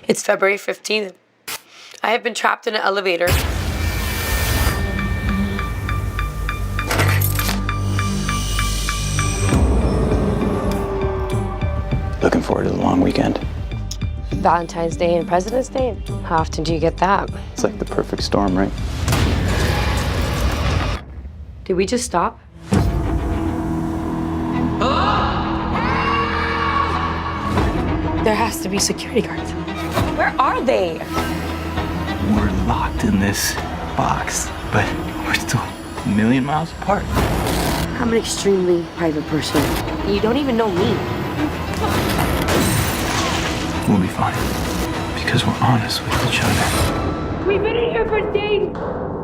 It's February 15th. I have been trapped in an elevator. Looking forward to the long weekend. Valentine's Day and President's Day? How often do you get that? It's like the perfect storm, right? Did we just stop? There has to be security guards. Where are they? We're locked in this box, but we're still a million miles apart. I'm an extremely private person. You don't even know me. We'll be fine, because we're honest with each other. We've been in here for days.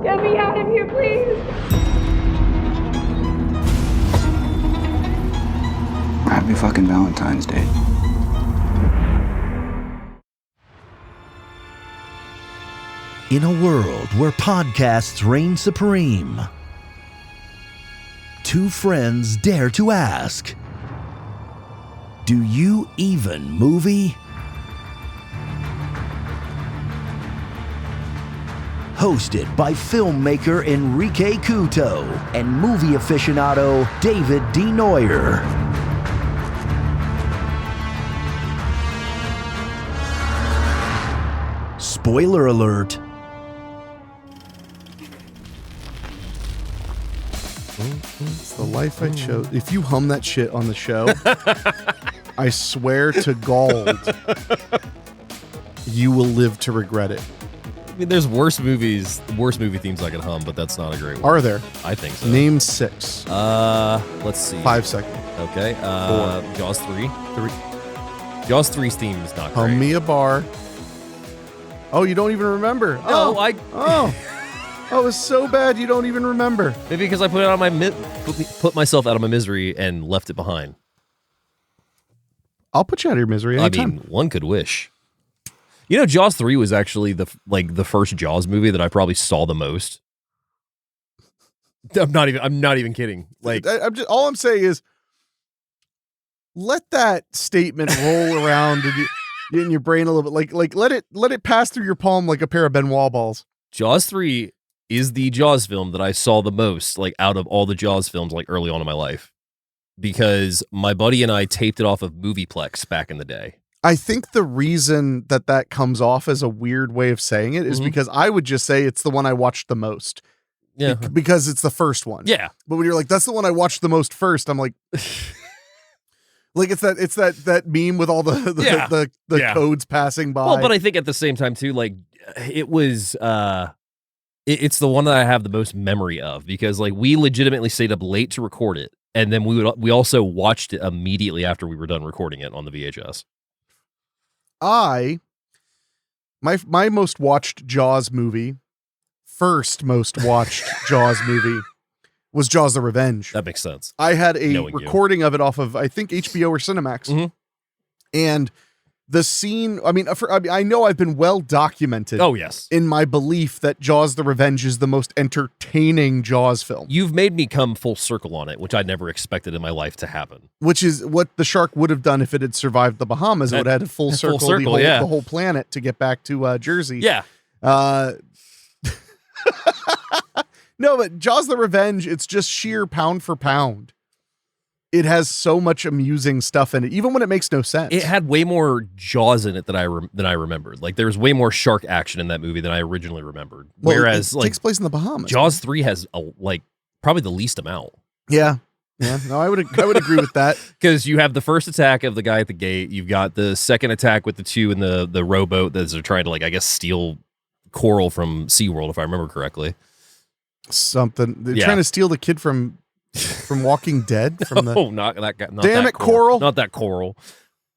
Get me out of here, please. Happy fucking Valentine's Day. In a world where podcasts reign supreme, two friends dare to ask, do you even movie? Hosted by filmmaker Henrique Couto and movie aficionado David D. Neuer. Spoiler alert. It's the life I chose. If you hum that shit on the show, I swear to gold, you will live to regret it. I mean, there's worse movie themes I could hum, but that's not a great one. Are there? I think so. Name 6. Let's see. 5 seconds. Okay. 4. Jaws 3. 3. Jaws 3's theme is not great. Hum me a bar. Oh, you don't even remember? No, Oh, it's so bad you don't even remember. Maybe because I put myself out of my misery and left it behind. I'll put you out of your misery anytime. I mean, one could wish. You know, Jaws 3 was actually the first Jaws movie that I probably saw the most. I'm not even kidding. Like, all I'm saying is, let that statement roll around in your brain a little bit. Like let it pass through your palm like a pair of Benoit balls. Jaws 3 is the Jaws film that I saw the most, like, out of all the Jaws films, like, early on in my life, because my buddy and I taped it off of Movieplex back in the day. I think the reason that comes off as a weird way of saying it is because I would just say it's the one I watched the most. Yeah. Because it's the first one. Yeah. But when you're like, that's the one I watched the most first, I'm like, like it's that meme with all the codes passing by. Well, but I think at the same time too, like, it was, it's the one that I have the most memory of, because, like, we legitimately stayed up late to record it, and then we also watched it immediately after we were done recording it on the VHS. My most watched Jaws movie, first most watched Jaws movie, was Jaws: The Revenge. That makes sense. I had a recording of it off of, I think, HBO or Cinemax, and the scene. I mean, I know I've been well documented. Oh yes, in my belief that Jaws: The Revenge is the most entertaining Jaws film. You've made me come full circle on it, which I never expected in my life to happen. Which is what the shark would have done if it had survived the Bahamas. It would have had a full circle the whole planet to get back to Jersey. Yeah. No, but Jaws: The Revenge, it's just sheer pound for pound. It has so much amusing stuff in it, even when it makes no sense. It had way more Jaws in it than I remembered. Like, there's way more shark action in that movie than I originally remembered. Well, whereas, it like, takes place in the Bahamas. Jaws 3 has probably the least amount. Yeah. No, I would agree with that. Because you have the first attack of the guy at the gate. You've got the second attack with the two in the rowboat that are trying to, like, I guess, steal coral from SeaWorld, if I remember correctly. Something. They're trying to steal the kid from Walking Dead. From not that guy. Damn it, Coral. Not that Coral.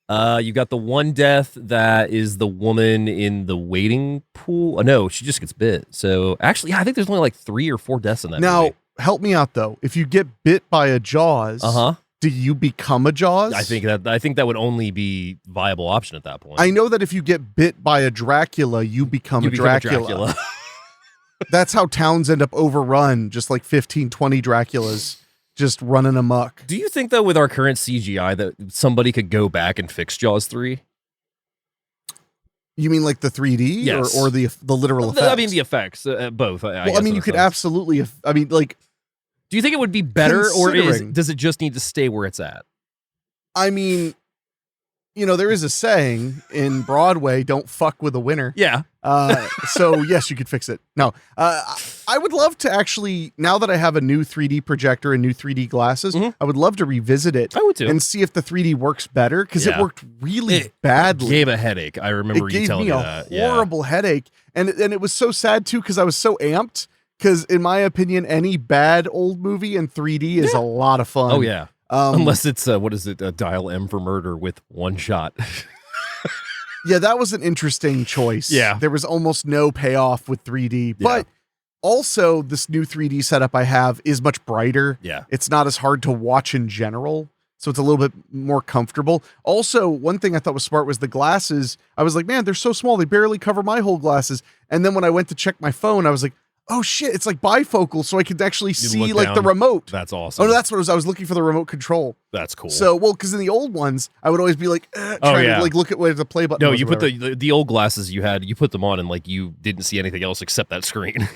You got the one death that is the woman in the wading pool. No, she just gets bit. So actually, I think there's only like 3 or 4 deaths in that movie. Help me out though. If you get bit by a Jaws, do you become a Jaws? I think that would only be viable option at that point. I know that if you get bit by a Dracula, you become a Dracula. That's how towns end up overrun, just like 15, 20 Draculas just running amok. Do you think, though, with our current CGI, that somebody could go back and fix Jaws 3? You mean like the 3D Yes. or the literal effects? I mean the effects, both. I mean, you could absolutely. I mean, like, do you think it would be better, or considering- does it just need to stay where it's at? I mean, there is a saying in Broadway: "Don't fuck with a winner." Yeah. So yes, you could fix it. No, I would love to actually. Now that I have a new 3D projector and new 3D glasses, I would love to revisit it. I would too. And see if the 3D works better because it Yeah. worked really It badly. Gave a headache. I remember It you gave telling me me a that. horrible headache, and it was so sad too because I was so amped. Because in my opinion, any bad old movie in 3D is a lot of fun. Oh yeah. Unless it's what is it? Dial M for Murder with one shot. Yeah, that was an interesting choice. Yeah. There was almost no payoff with 3D, but also this new 3D setup I have is much brighter. Yeah. It's not as hard to watch in general, so it's a little bit more comfortable. Also, one thing I thought was smart was the glasses. I was like, man, they're so small. They barely cover my whole glasses. And then when I went to check my phone, I was like, oh shit, it's like bifocal, so I could actually see look down. the remote. That's awesome. Oh, no, that's what it was. I was looking for the remote control. That's cool. So, because in the old ones, I would always be like, trying to look at where the play button No, was you or put whatever. the old glasses you had, you put them on and like you didn't see anything else except that screen.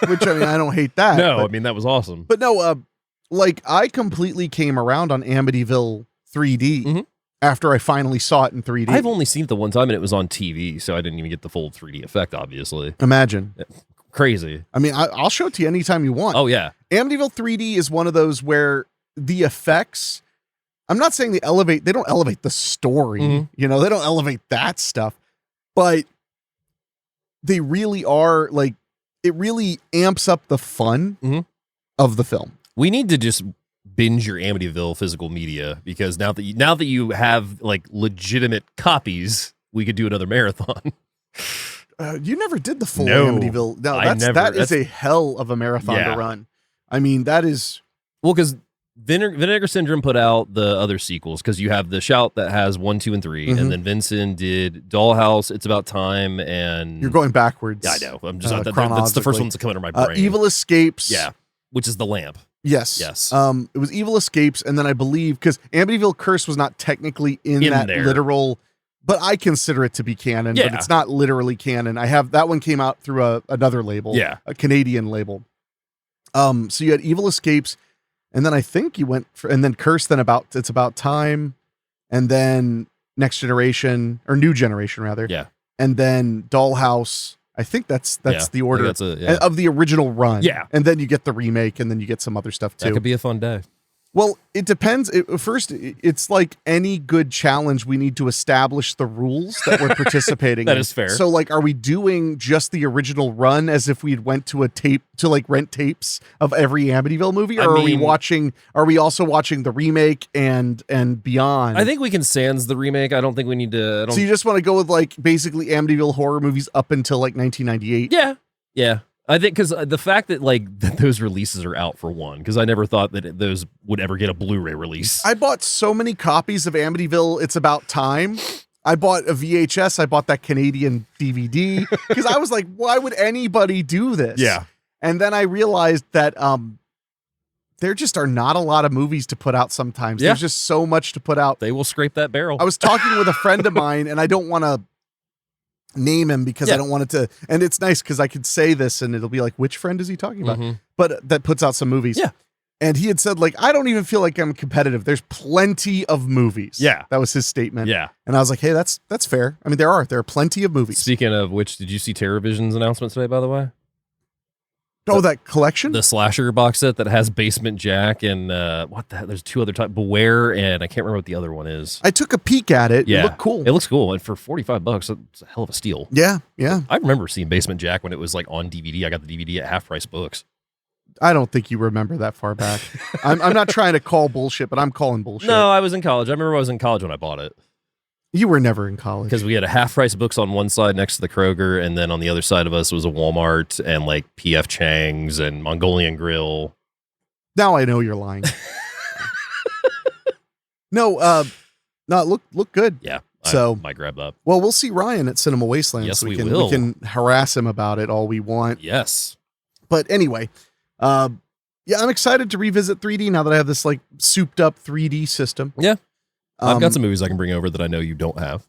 Which, I mean, I don't hate that. No, but, I mean that was awesome. But no, like I completely came around on Amityville 3D after I finally saw it in 3D. I've only seen it the one time and it was on TV, so I didn't even get the full 3D effect, obviously. Imagine. Crazy. I mean, I'll show it to you anytime you want. Oh, yeah. Amityville 3D is one of those where the effects, I'm not saying they don't elevate the story, they don't elevate that stuff, but they really are like, it really amps up the fun of the film. We need to just binge your Amityville physical media because now that you have like legitimate copies, we could do another marathon. You never did the full No, Amityville. No, I never. that is a hell of a marathon to run. I mean, that is. Well, because Vinegar Syndrome put out the other sequels because you have the Shout that has 1, 2, and 3, and then Vincent did Dollhouse, It's About Time, and You're going backwards. Yeah, I know. I'm just that's the first ones that come under my brain. Evil Escapes. Yeah, which is the lamp. Yes. Yes. It was Evil Escapes, and then I believe because Amityville Curse was not technically in that there. literal, but I consider it to be canon. But it's not literally canon. I have that one came out through another label. Yeah, a Canadian label. So you had Evil Escapes, and then I think you went for, and then Curse. Then It's About Time, and then Next Generation or New Generation rather. Yeah, and then Dollhouse. I think that's the order of the original run. Yeah. And then you get the remake and then you get some other stuff too. That could be a fun day. Well, it depends. First, it's like any good challenge. We need to establish the rules that we're participating in. That is fair. So like, are we doing just the original run as if we'd went to a tape to like rent tapes of every Amityville movie? Or are we also watching the remake and beyond? I think we can sans the remake. I don't think we need to. So you just want to go with like basically Amityville horror movies up until like 1998? Yeah. Yeah. I think because the fact that that those releases are out for one, because I never thought that those would ever get a Blu-ray release. I bought so many copies of Amityville It's About Time. I bought a VHS. I bought that Canadian DVD because I was like, why would anybody do this? Yeah. And then I realized that there just are not a lot of movies to put out sometimes. Yeah. There's just so much to put out. They will scrape that barrel. I was talking with a friend of mine, and I don't want to name him because I don't want it to, and it's nice because I could say this and it'll be like, which friend is he talking about? But that puts out some movies. Yeah. And he had said, like, I don't even feel like I'm competitive. There's plenty of movies. Yeah. That was his statement. Yeah. And I was like, hey, that's fair. I mean, there are plenty of movies. Speaking of which, did you see TerrorVision's announcement today, by the way? Oh, that collection? The slasher box set that has Basement Jack and what the heck? There's two other types, Beware, and I can't remember what the other one is. I took a peek at it. Yeah. It looked cool. It looks cool. And for $45, it's a hell of a steal. Yeah. Yeah. I remember seeing Basement Jack when it was like on DVD. I got the DVD at Half Price Books. I don't think you remember that far back. I'm not trying to call bullshit, but I'm calling bullshit. No, I was in college. I remember I was in college when I bought it. You were never in college. Because we had a Half Price Books on one side next to the Kroger, and then on the other side of us was a Walmart and like P.F. Chang's and Mongolian Grill. Now I know you're lying. No, look good. Yeah. So I might grab that. Well, we'll see Ryan at Cinema Wasteland. Yes, so we we will. can harass him about it all we want. Yes. But anyway, yeah, I'm excited to revisit 3D now that I have this like souped up 3D system. Yeah. I've got some movies I can bring over that I know you don't have.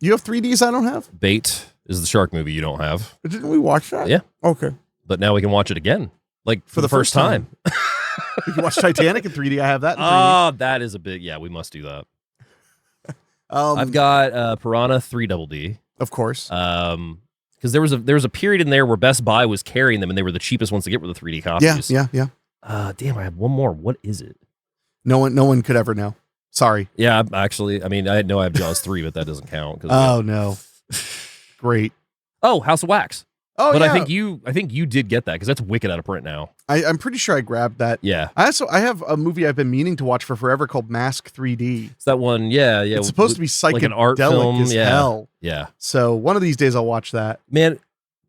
You have 3Ds I don't have? Bait is the shark movie you don't have. Didn't we watch that? Yeah. Okay. But now we can watch it again. Like for the first time. You can watch Titanic in 3D. I have that in 3D. Oh, that is a big, yeah, we must do that. I've got Piranha 3 Double D. Of course. Because there was a period in there where Best Buy was carrying them and they were the cheapest ones to get were the 3D copies. Yeah. Damn, I have one more. What is it? No one could ever know. Sorry. Yeah, actually, I mean, I know I have Jaws 3, but that doesn't count. Oh, no. Great. Oh, House of Wax. Oh, but yeah. I think you did get that because that's wicked out of print now. I'm pretty sure I grabbed that. Yeah. I have a movie I've been meaning to watch for forever called Mask 3D. It's that one. Yeah. It's supposed to be psychedelic like an art film. as hell. Yeah. So one of these days I'll watch that. Man,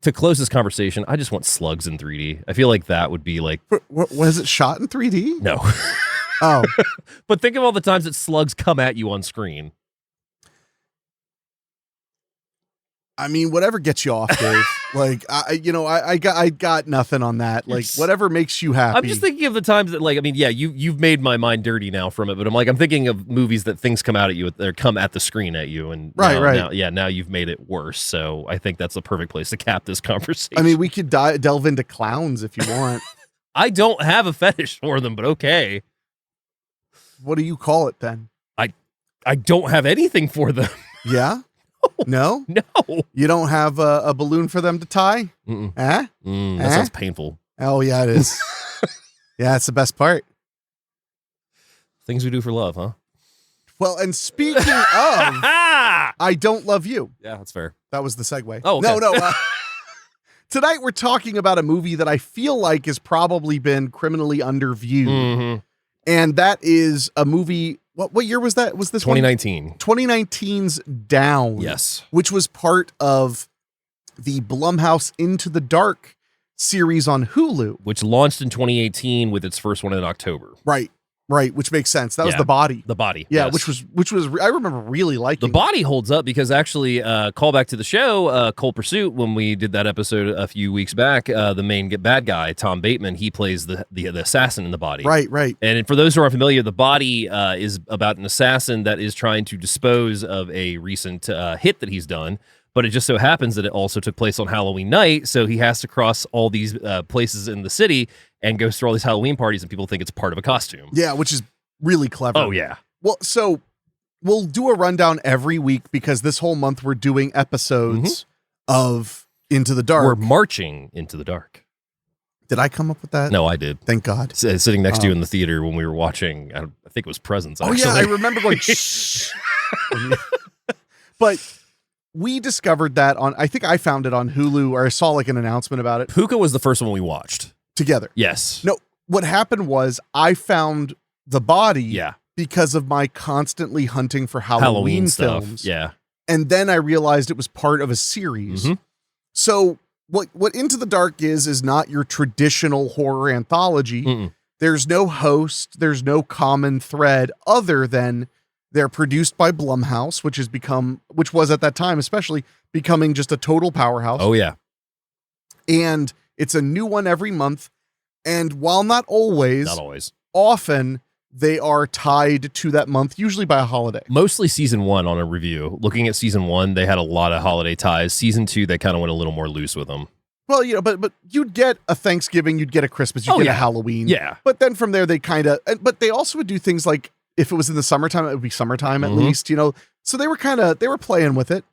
to close this conversation, I just want Slugs in 3D. I feel like that would be like. Was it shot in 3D? No. Oh. But think of all the times that slugs come at you on screen. I mean, whatever gets you off, Dave. Like, I got nothing on that. Like, whatever makes you happy. I'm just thinking of the times that, like, I mean, yeah, you've made my mind dirty now from it, but I'm thinking of movies that things come out at you, or come at the screen at you, and right. Now you've made it worse. So I think that's the perfect place to cap this conversation. I mean, we could delve into clowns if you want. I don't have a fetish for them, but okay. What do you call it then? I don't have anything for them. Yeah. No? No. You don't have a balloon for them to tie? Mm-mm. Eh? That sounds painful. Oh, yeah, it is. Yeah, it's the best part. Things we do for love, huh? Well, and speaking of, I Don't Love You. Yeah, that's fair. That was the segue. Oh, okay. No. Tonight we're talking about a movie that I feel like has probably been criminally underviewed. Mm-hmm. And that is a movie. What year was that? Was this 2019? 2019's Down. Yes. Which was part of the Blumhouse Into the Dark series on Hulu. Which launched in 2018 with its first one in October. Right, which makes sense. That was The Body. The Body. Yeah, yes. which was I remember really liking. The Body holds up because actually, call back to the show, Cold Pursuit, when we did that episode a few weeks back, the main bad guy, Tom Bateman, he plays the assassin in The Body. Right. And for those who aren't familiar, The Body is about an assassin that is trying to dispose of a recent hit that he's done. But it just so happens that it also took place on Halloween night, so he has to cross all these places in the city and goes through all these Halloween parties, and people think it's part of a costume. Yeah, which is really clever. Oh, yeah. Well, so we'll do a rundown every week because this whole month we're doing episodes of Into the Dark. We're marching into the dark. Did I come up with that? No, I did. Thank God. Sitting next to you in the theater when we were watching, I think it was Presents, actually. Oh, yeah, I remember going, shh. But we discovered that I think I found it on Hulu, or I saw like an announcement about it. Puka was the first one we watched. Together. Yes. No, what happened was I found The Body Yeah. because of my constantly hunting for Halloween stuff. films. Yeah. And then I realized it was part of a series. Mhm. So what Into the Dark is not your traditional horror anthology. Mm-mm. There's no host, there's no common thread other than they're produced by Blumhouse, which was at that time especially becoming just a total powerhouse. Oh, yeah. And it's a new one every month. And while not always, often they are tied to that month, usually by a holiday. Mostly season 1 on a review. Looking at season 1, they had a lot of holiday ties. Season 2, they kind of went a little more loose with them. Well, but you'd get a Thanksgiving, you'd get a Christmas, you'd get a Halloween. Yeah. But then from there, they but they also would do things like, if it was in the summertime, it would be summertime at least, So they were playing with it.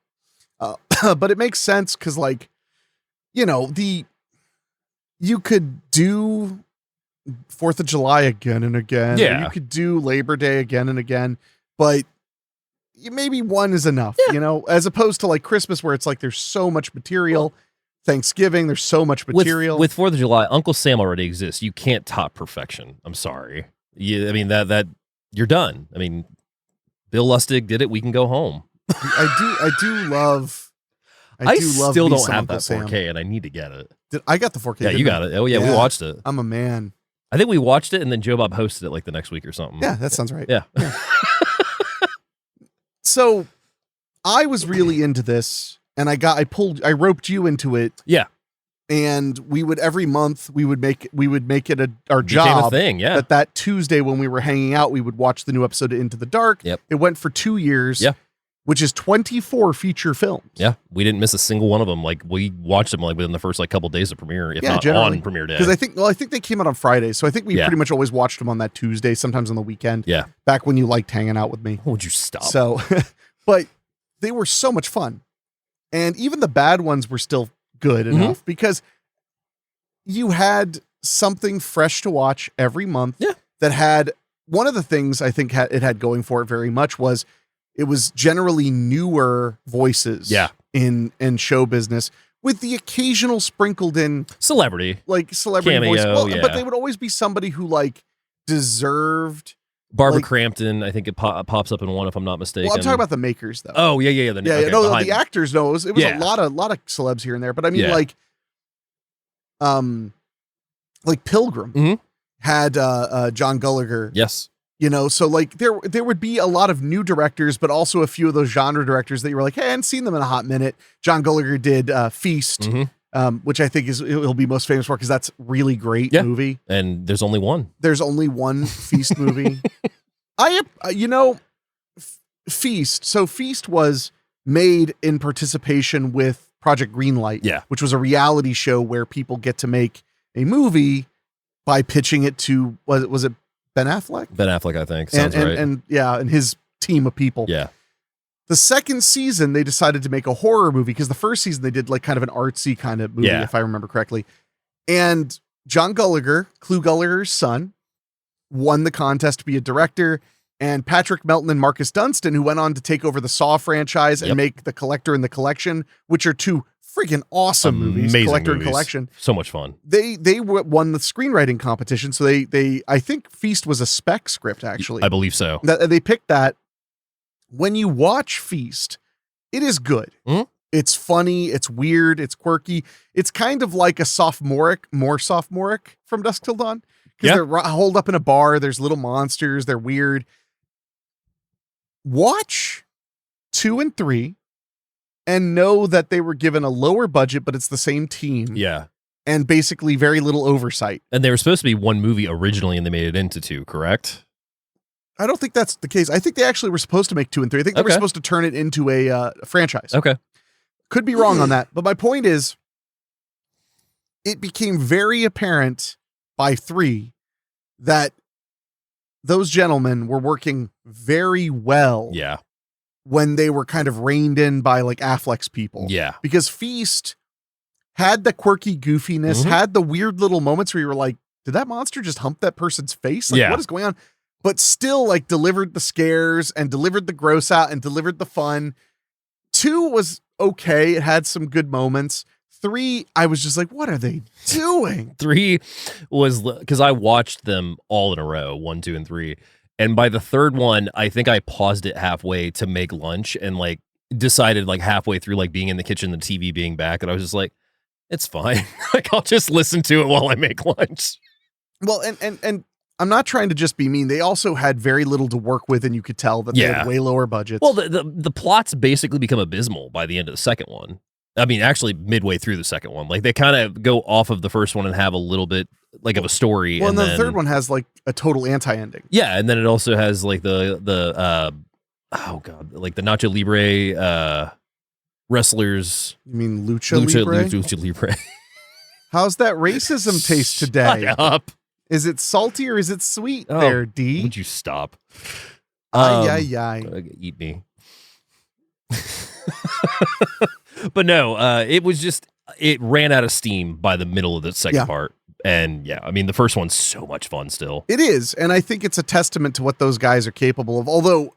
But it makes sense because, like, you could do 4th of July again and again. Yeah. Or you could do Labor Day again and again. But maybe one is enough, as opposed to like Christmas where it's like there's so much material. Thanksgiving, there's so much material. With 4th of July, Uncle Sam already exists. You can't top perfection. I'm sorry. I mean, that you're done. I mean, Bill Lustig did it. We can go home. I still don't have Uncle that 4K, Sam. and I need to get it. I got the 4K. Yeah, you got it. Oh, yeah, we watched it. I'm a man. I think we watched it, and then Joe Bob hosted it like the next week or something. Yeah, that sounds right. Yeah. So I was really into this, and I roped you into it. Yeah. And we would every month we would make it our Became job a thing, yeah. that Tuesday when we were hanging out, we would watch the new episode of Into the Dark. Yep. It went for 2 years. Yeah. which is 24 feature films. Yeah, we didn't miss a single one of them. Like we watched them like within the first like couple days of premiere, if not generally. on premiere day. Because I think they came out on Friday, so I think we Yeah. pretty much always watched them on that Tuesday, sometimes on the weekend. Yeah. Back when you liked hanging out with me. Would you stop? So, but they were so much fun, and even the bad ones were still good enough because you had something fresh to watch every month. Yeah. That had one of the things I think it had going for it very much was it was generally newer voices. Yeah. In show business, with the occasional sprinkled in celebrity celebrity voice. Cameo, Well, yeah. But they would always be somebody who like deserved. Barbara like- Crampton, I think it pops up in one if I'm not mistaken. Well, I'm talking about the makers though. Oh yeah. yeah. Okay, No, behind- the actors. No, it was Yeah. a lot of celebs here and there. But I mean, Yeah. like Pilgrim Mhm. had John Gallagher. Yes. You know, so like there would be a lot of new directors, but also a few of those genre directors that you were like, hey, I hadn't seen them in a hot minute. John Gallagher did Feast, which I think he'll be most famous for because that's really great movie. And there's only one. There's only one Feast movie. Feast. So Feast was made in participation with Project Greenlight, which was a reality show where people get to make a movie by pitching it to was it Ben Affleck? Ben Affleck, I think. Sounds right. And his team of people. Yeah. The second season, they decided to make a horror movie because the first season they did like kind of an artsy kind of movie, if I remember correctly. And John Gallagher, Clu Gallagher's son, won the contest to be a director. And Patrick Melton and Marcus Dunstan, who went on to take over the Saw franchise and make The Collector and The Collection, which are two freaking awesome movies, Amazing Collector movies. and Collection. So much fun. They won the screenwriting competition. So they I think Feast was a spec script, actually. I believe so. They picked that. When you watch Feast, it is good. It's funny. It's weird. It's quirky. It's kind of like more sophomoric from Dusk Till Dawn. Because they're holed up in a bar. There's little monsters. They're weird. Watch 2 and 3 and know that they were given a lower budget, but it's the same team. Yeah. And basically very little oversight. And they were supposed to be one movie originally and they made it into two, correct? I don't think that's the case. I think they actually were supposed to make 2 and 3. I think they were supposed to turn it into a franchise. Okay. Could be wrong on that. But my point is, it became very apparent by 3 that those gentlemen were working very well. Yeah. When they were kind of reined in by like Affleck's people. Yeah. Because Feast had the quirky goofiness, had the weird little moments where you were like, did that monster just hump that person's face? Like, what is going on? But still like delivered the scares and delivered the gross out and delivered the fun. 2 was okay. It had some good moments. 3, I was just like, what are they doing? 3 was because I watched them all in a row, 1, 2, and 3. And by the third one, I think I paused it halfway to make lunch and like decided like halfway through like being in the kitchen, the TV being back. And I was just like, it's fine. Like I'll just listen to it while I make lunch. Well, and I'm not trying to just be mean. They also had very little to work with, and you could tell that they had way lower budgets. Well, the plots basically become abysmal by the end of the second one. I mean, actually midway through the second one. Like they kind of go off of the first one and have a little bit like of a story. Well, and then the third one has like a total anti-ending. Yeah, and then it also has like the oh god, like the Nacho Libre wrestlers. You mean Lucha Libre? Lucha Libre. How's that racism taste today? Shut up. Is it salty or is it sweet Oh, there, D? Would you stop? Eat me. But no, it was just, it ran out of steam by the middle of the second part. And yeah, I mean, the first one's so much fun still. It is. And I think it's a testament to what those guys are capable of. Although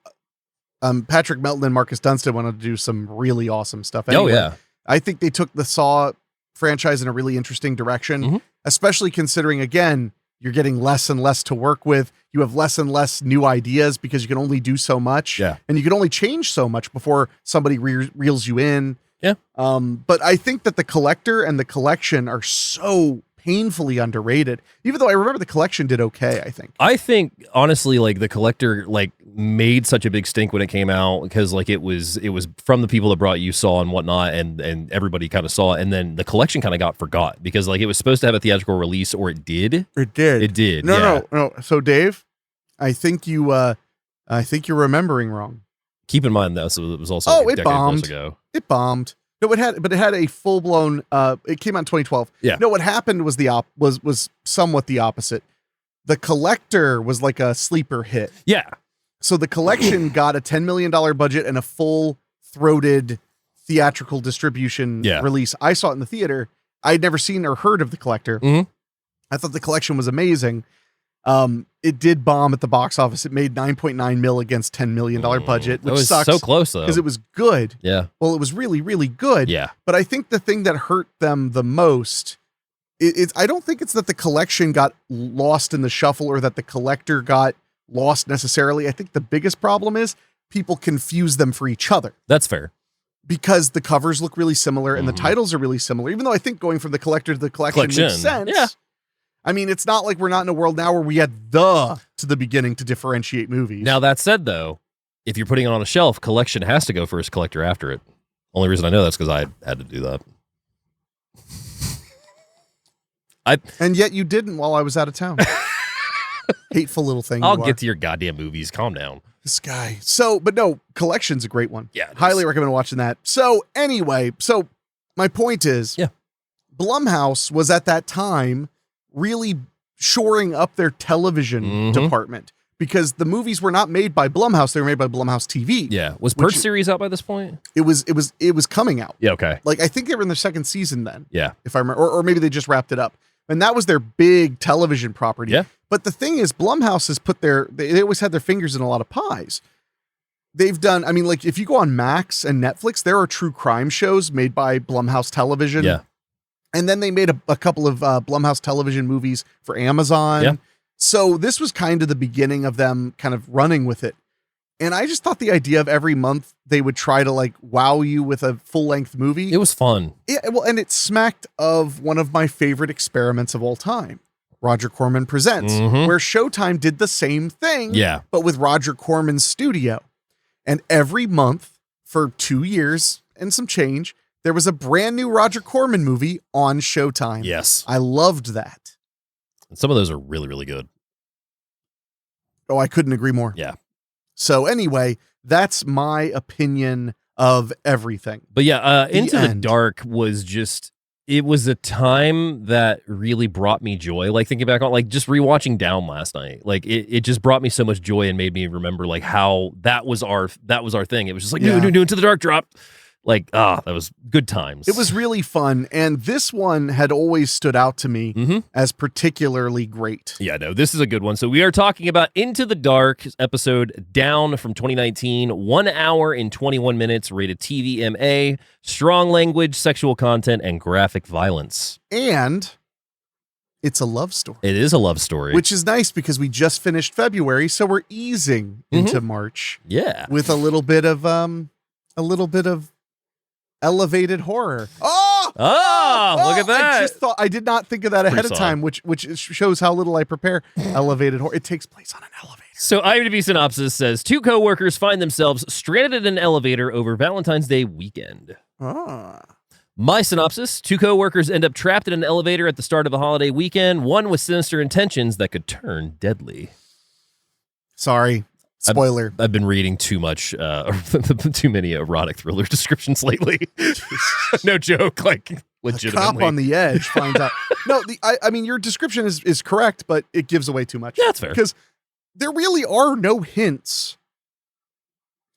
Patrick Melton and Marcus Dunstan wanted to do some really awesome stuff. Anyway, Oh, yeah. I think they took the Saw franchise in a really interesting direction, especially considering, again, you're getting less and less to work with. You have less and less new ideas because you can only do so much. Yeah. And you can only change so much before somebody reels you in. Yeah. But I think that the Collector and the Collection are so painfully underrated, even though I remember the Collection did okay, I think. I think honestly, like the Collector like made such a big stink when it came out because like it was from the people that brought you Saw and whatnot, and everybody kind of saw it, and then the Collection kind of got forgot because like it was supposed to have a theatrical release, or it did. It did. It did. No. So Dave, I think you're remembering wrong. Keep in mind that it was also Oh, a it decade bombed. plus ago. It bombed. No, it had a full blown. It came out in 2012. Yeah. No, what happened was was somewhat the opposite. The Collector was like a sleeper hit. Yeah. So the Collection got a $10 million budget and a full throated theatrical distribution release. I saw it in the theater. I had never seen or heard of the Collector. Mhm. I thought the Collection was amazing. It did bomb at the box office. It made $9.9 million against $10 million budget, which was sucks. so close though. Because it was good. Yeah. Well, it was really, really good. Yeah. But I think the thing that hurt them the most, I don't think it's that the Collection got lost in the shuffle or that the Collector got lost necessarily. I think the biggest problem is people confuse them for each other. That's fair. Because the covers look really similar and the titles are really similar, even though I think going from the Collector to the Collection makes sense. Yeah. I mean, it's not like we're not in a world now where we had to the beginning to differentiate movies. Now, that said, though, if you're putting it on a shelf, Collection has to go first, Collector after it. Only reason I know that's because I had to do that. And yet you didn't while I was out of town. Hateful little thing. I'll get to your goddamn movies. Calm down. This guy. So, but no, Collection's a great one. Yeah. Highly recommend watching that. So anyway, my point is, Blumhouse was at that time really shoring up their television department because the movies were not made by Blumhouse. They were made by Blumhouse TV. Yeah. Was Purge series out by this point? It was coming out. Yeah. Okay. Like, I think they were in their second season then. Yeah. If I remember, or maybe they just wrapped it up. And that was their big television property. Yeah. But the thing is, Blumhouse has put they always had their fingers in a lot of pies. They've done, I mean, like if you go on Max and Netflix, there are true crime shows made by Blumhouse Television. Yeah. And then they made a couple of Blumhouse Television movies for Amazon. Yeah. So this was kind of the beginning of them kind of running with it. And I just thought the idea of every month they would try to like wow you with a full length movie. It was fun. Yeah, well, and it smacked of one of my favorite experiments of all time, Roger Corman Presents, where Showtime did the same thing, but with Roger Corman's studio. And every month for 2 years and some change, there was a brand new Roger Corman movie on Showtime. Yes. I loved that. And some of those are really, really good. Oh, I couldn't agree more. Yeah. So anyway, that's my opinion of everything. But yeah, Into the Dark was it was a time that really brought me joy. Like thinking back on like just rewatching Down last night. Like it just brought me so much joy and made me remember like how that was our thing. It was just like new Into the Dark dropped. Like, that was good times. It was really fun. And this one had always stood out to me as particularly great. Yeah, no, this is a good one. So we are talking about Into the Dark, episode Down from 2019, 1 hour and 21 minutes, rated TVMA, strong language, sexual content, and graphic violence. And it's a love story. It is a love story. Which is nice because we just finished February, so we're easing into March. Yeah. With a little bit of elevated horror. Look at that. I did not think of that ahead of time, which shows how little I prepare. Elevated horror. It takes place on an elevator. So IMDb synopsis says 2 coworkers find themselves stranded in an elevator over Valentine's Day weekend. My synopsis: 2 coworkers end up trapped in an elevator at the start of a holiday weekend, one with sinister intentions that could turn deadly. Sorry. Spoiler. I've been reading too much, too many erotic thriller descriptions lately. No joke, like legitimately. A cop on the edge finds out. No, I mean, your description is correct, but it gives away too much. Yeah, that's fair. Because there really are no hints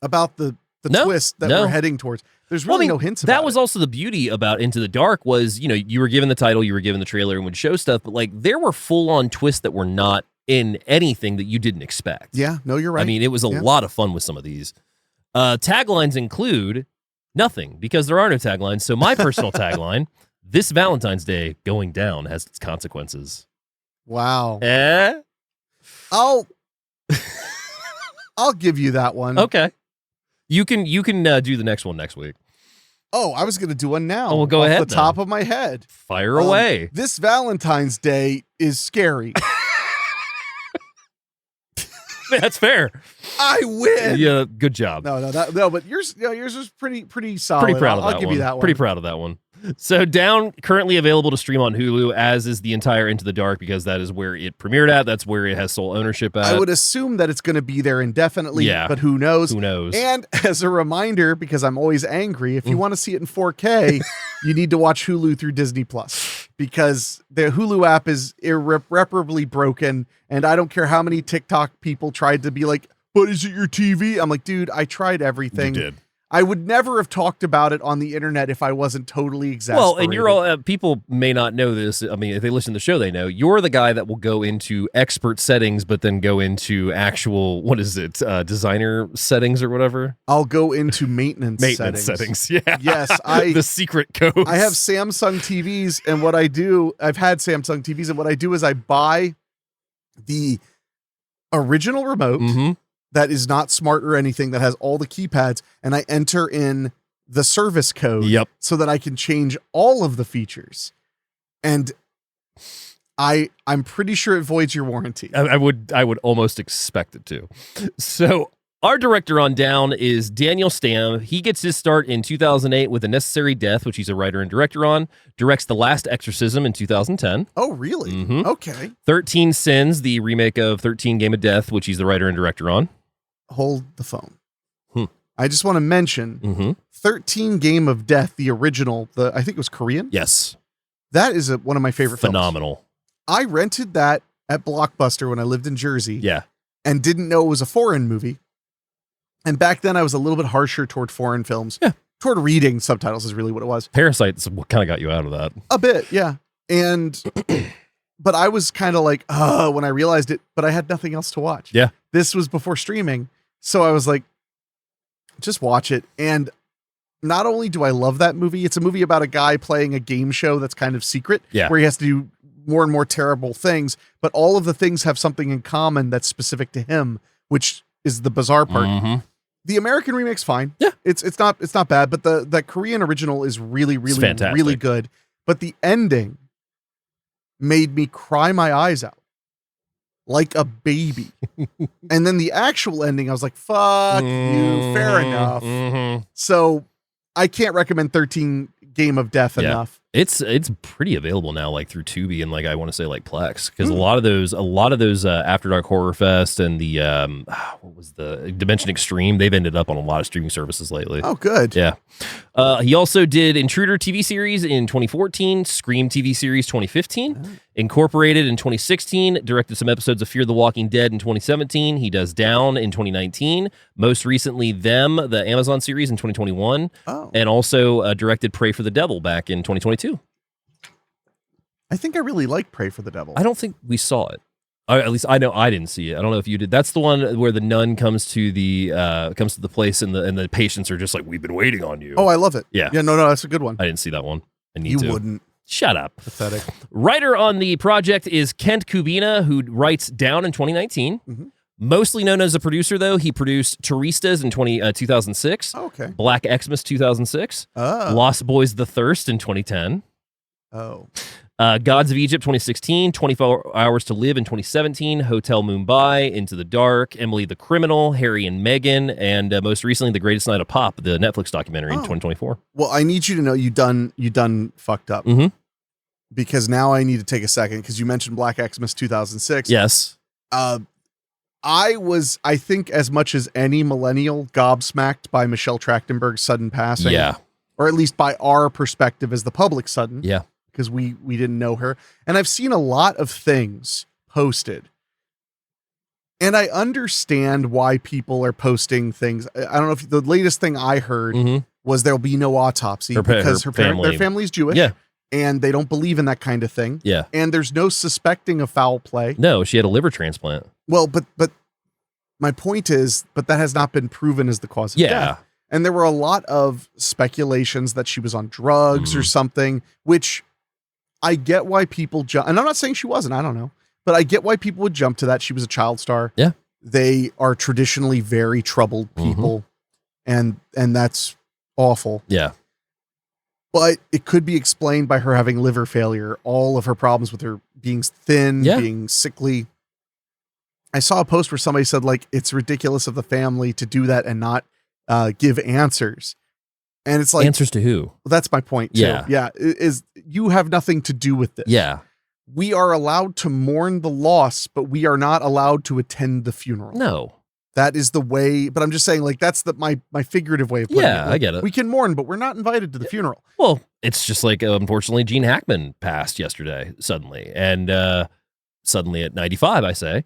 about the twist that we're heading towards. There's really no hints about that was also the beauty about Into the Dark was, you were given the title, you were given the trailer and would show stuff, but like there were full-on twists that were not in anything that you didn't expect. Yeah, no, you're right. I mean, it was a lot of fun with some of these. Taglines include nothing, because there are no taglines. So my personal tagline, this Valentine's Day going down has its consequences. Wow. I'll give you that one. Okay. You can do the next one next week. Oh, I was going to do one now. Oh, well, go ahead. Off the top of my head. Fire away. This Valentine's Day is scary. That's fair. I win. Yeah, good job. No, but yours was pretty solid. Pretty proud of that one. I'll give you that one. Pretty proud of that one. So Down currently available to stream on Hulu, as is the entire Into the Dark, because that is where it premiered at. That's where it has sole ownership at. I would assume that it's going to be there indefinitely, Yeah. but who knows? Who knows? And as a reminder, because I'm always angry, if you want to see it in 4K, you need to watch Hulu through Disney Plus, because the Hulu app is irreparably broken. And I don't care how many TikTok people tried to be like, but is it your TV? I'm like, dude, I tried everything. You did. I would never have talked about it on the internet if I wasn't totally exasperated. Well, and you're all people may not know this. I mean, if they listen to the show, they know you're the guy that will go into expert settings, but then go into actual designer settings or whatever. I'll go into maintenance settings. Yeah. Yes, the secret codes. I have Samsung TVs, and what I do, I've had Samsung TVs, and what I do is I buy the original remote. Mm-hmm. That is not smart or anything, that has all the keypads, and I enter in the service code so that I can change all of the features. And I'm pretty sure it voids your warranty. I would almost expect it to. So our director on Down is Daniel Stamm. He gets his start in 2008 with A Necessary Death, which he's a writer and director on. Directs The Last Exorcism in 2010. Oh, really? Mm-hmm. Okay. 13 Sins, the remake of 13 Game of Death, which he's the writer and director on. Hold the phone. I just want to mention 13 Game of Death, the original, I think it was Korean. Yes. That is one of my favorite Phenomenal. films. I rented that at Blockbuster when I lived in Jersey. Yeah. And didn't know it was a foreign movie. And back then I was a little bit harsher toward foreign films. Yeah. Toward reading subtitles is really what it was. Parasite's what kind of got you out of that. A bit, yeah. And but I was kind of like, when I realized it, but I had nothing else to watch. Yeah. This was before streaming. So I was like, just watch it. And not only do I love that movie, it's a movie about a guy playing a game show that's kind of secret, where he has to do more and more terrible things, but all of the things have something in common that's specific to him, which is the bizarre part. Mm-hmm. The American remake's fine. Yeah. It's not bad, but the Korean original is really, really, really good. But the ending made me cry my eyes out like a baby. And then the actual ending, I was like, fuck you, fair enough. Mm-hmm. So I can't recommend 13 Game of Death enough. It's pretty available now, like through Tubi and like I want to say like Plex, because a lot of those After Dark Horror Fest and the what was the Dimension Extreme, they've ended up on a lot of streaming services lately. Oh, good. Yeah. He also did Intruder TV series in 2014, Scream TV series 2015, Incorporated in 2016, directed some episodes of Fear the Walking Dead in 2017. He does Down in 2019. Most recently, Them, the Amazon series in 2021, and also directed Pray for the Devil back in 2022. I think I really like Pray for the Devil. I don't think we saw it. At least I know I didn't see it. I don't know if you did. That's the one where the nun comes to the place and the patients are just like, we've been waiting on you. Oh, I love it. Yeah. Yeah, no, that's a good one. I didn't see that one. I need you to. wouldn't. Shut up. Pathetic. Writer on the project is Kent Kubina, who writes Down in 2019. Mm-hmm. Mostly known as a producer, though, he produced Turistas in 2006. Oh, okay. Black Xmas 2006. Lost Boys The Thirst in 2010. Oh. Gods of Egypt 2016, 24 Hours to Live in 2017, Hotel Mumbai, Into the Dark, Emily the Criminal, Harry and Meghan, and most recently The Greatest Night of Pop, the Netflix documentary in 2024. Well, I need you to know you done fucked up. Mm-hmm. Because now I need to take a second, because you mentioned Black Xmas 2006. Yes. I was, I think, as much as any millennial, gobsmacked by Michelle Trachtenberg's sudden passing. Yeah. Or at least by our perspective as the public sudden. Yeah. Because we didn't know her. And I've seen a lot of things posted. And I understand why people are posting things. I don't know if the latest thing I heard was there'll be no autopsy because their family's Jewish. Yeah. And they don't believe in that kind of thing. Yeah. And there's no suspecting of foul play. No, she had a liver transplant. Well, but my point is, but that has not been proven as the cause of death. And there were a lot of speculations that she was on drugs or something, which I get why people jump. And I'm not saying she wasn't, I don't know, but I get why people would jump to that. She was a child star. Yeah. They are traditionally very troubled people. And that's awful. Yeah. But it could be explained by her having liver failure, all of her problems with her being thin, being sickly. I saw a post where somebody said, like, it's ridiculous of the family to do that and not give answers. And it's like, answers to who? that's my point too. Yeah. Yeah. Is you have nothing to do with this. Yeah. We are allowed to mourn the loss, but we are not allowed to attend the funeral. No. That is the way, but I'm just saying, like, that's my figurative way of putting it. Yeah, Like, I get it. We can mourn, but we're not invited to the funeral. Well, it's just like, unfortunately, Gene Hackman passed yesterday suddenly. And suddenly at 95, I say.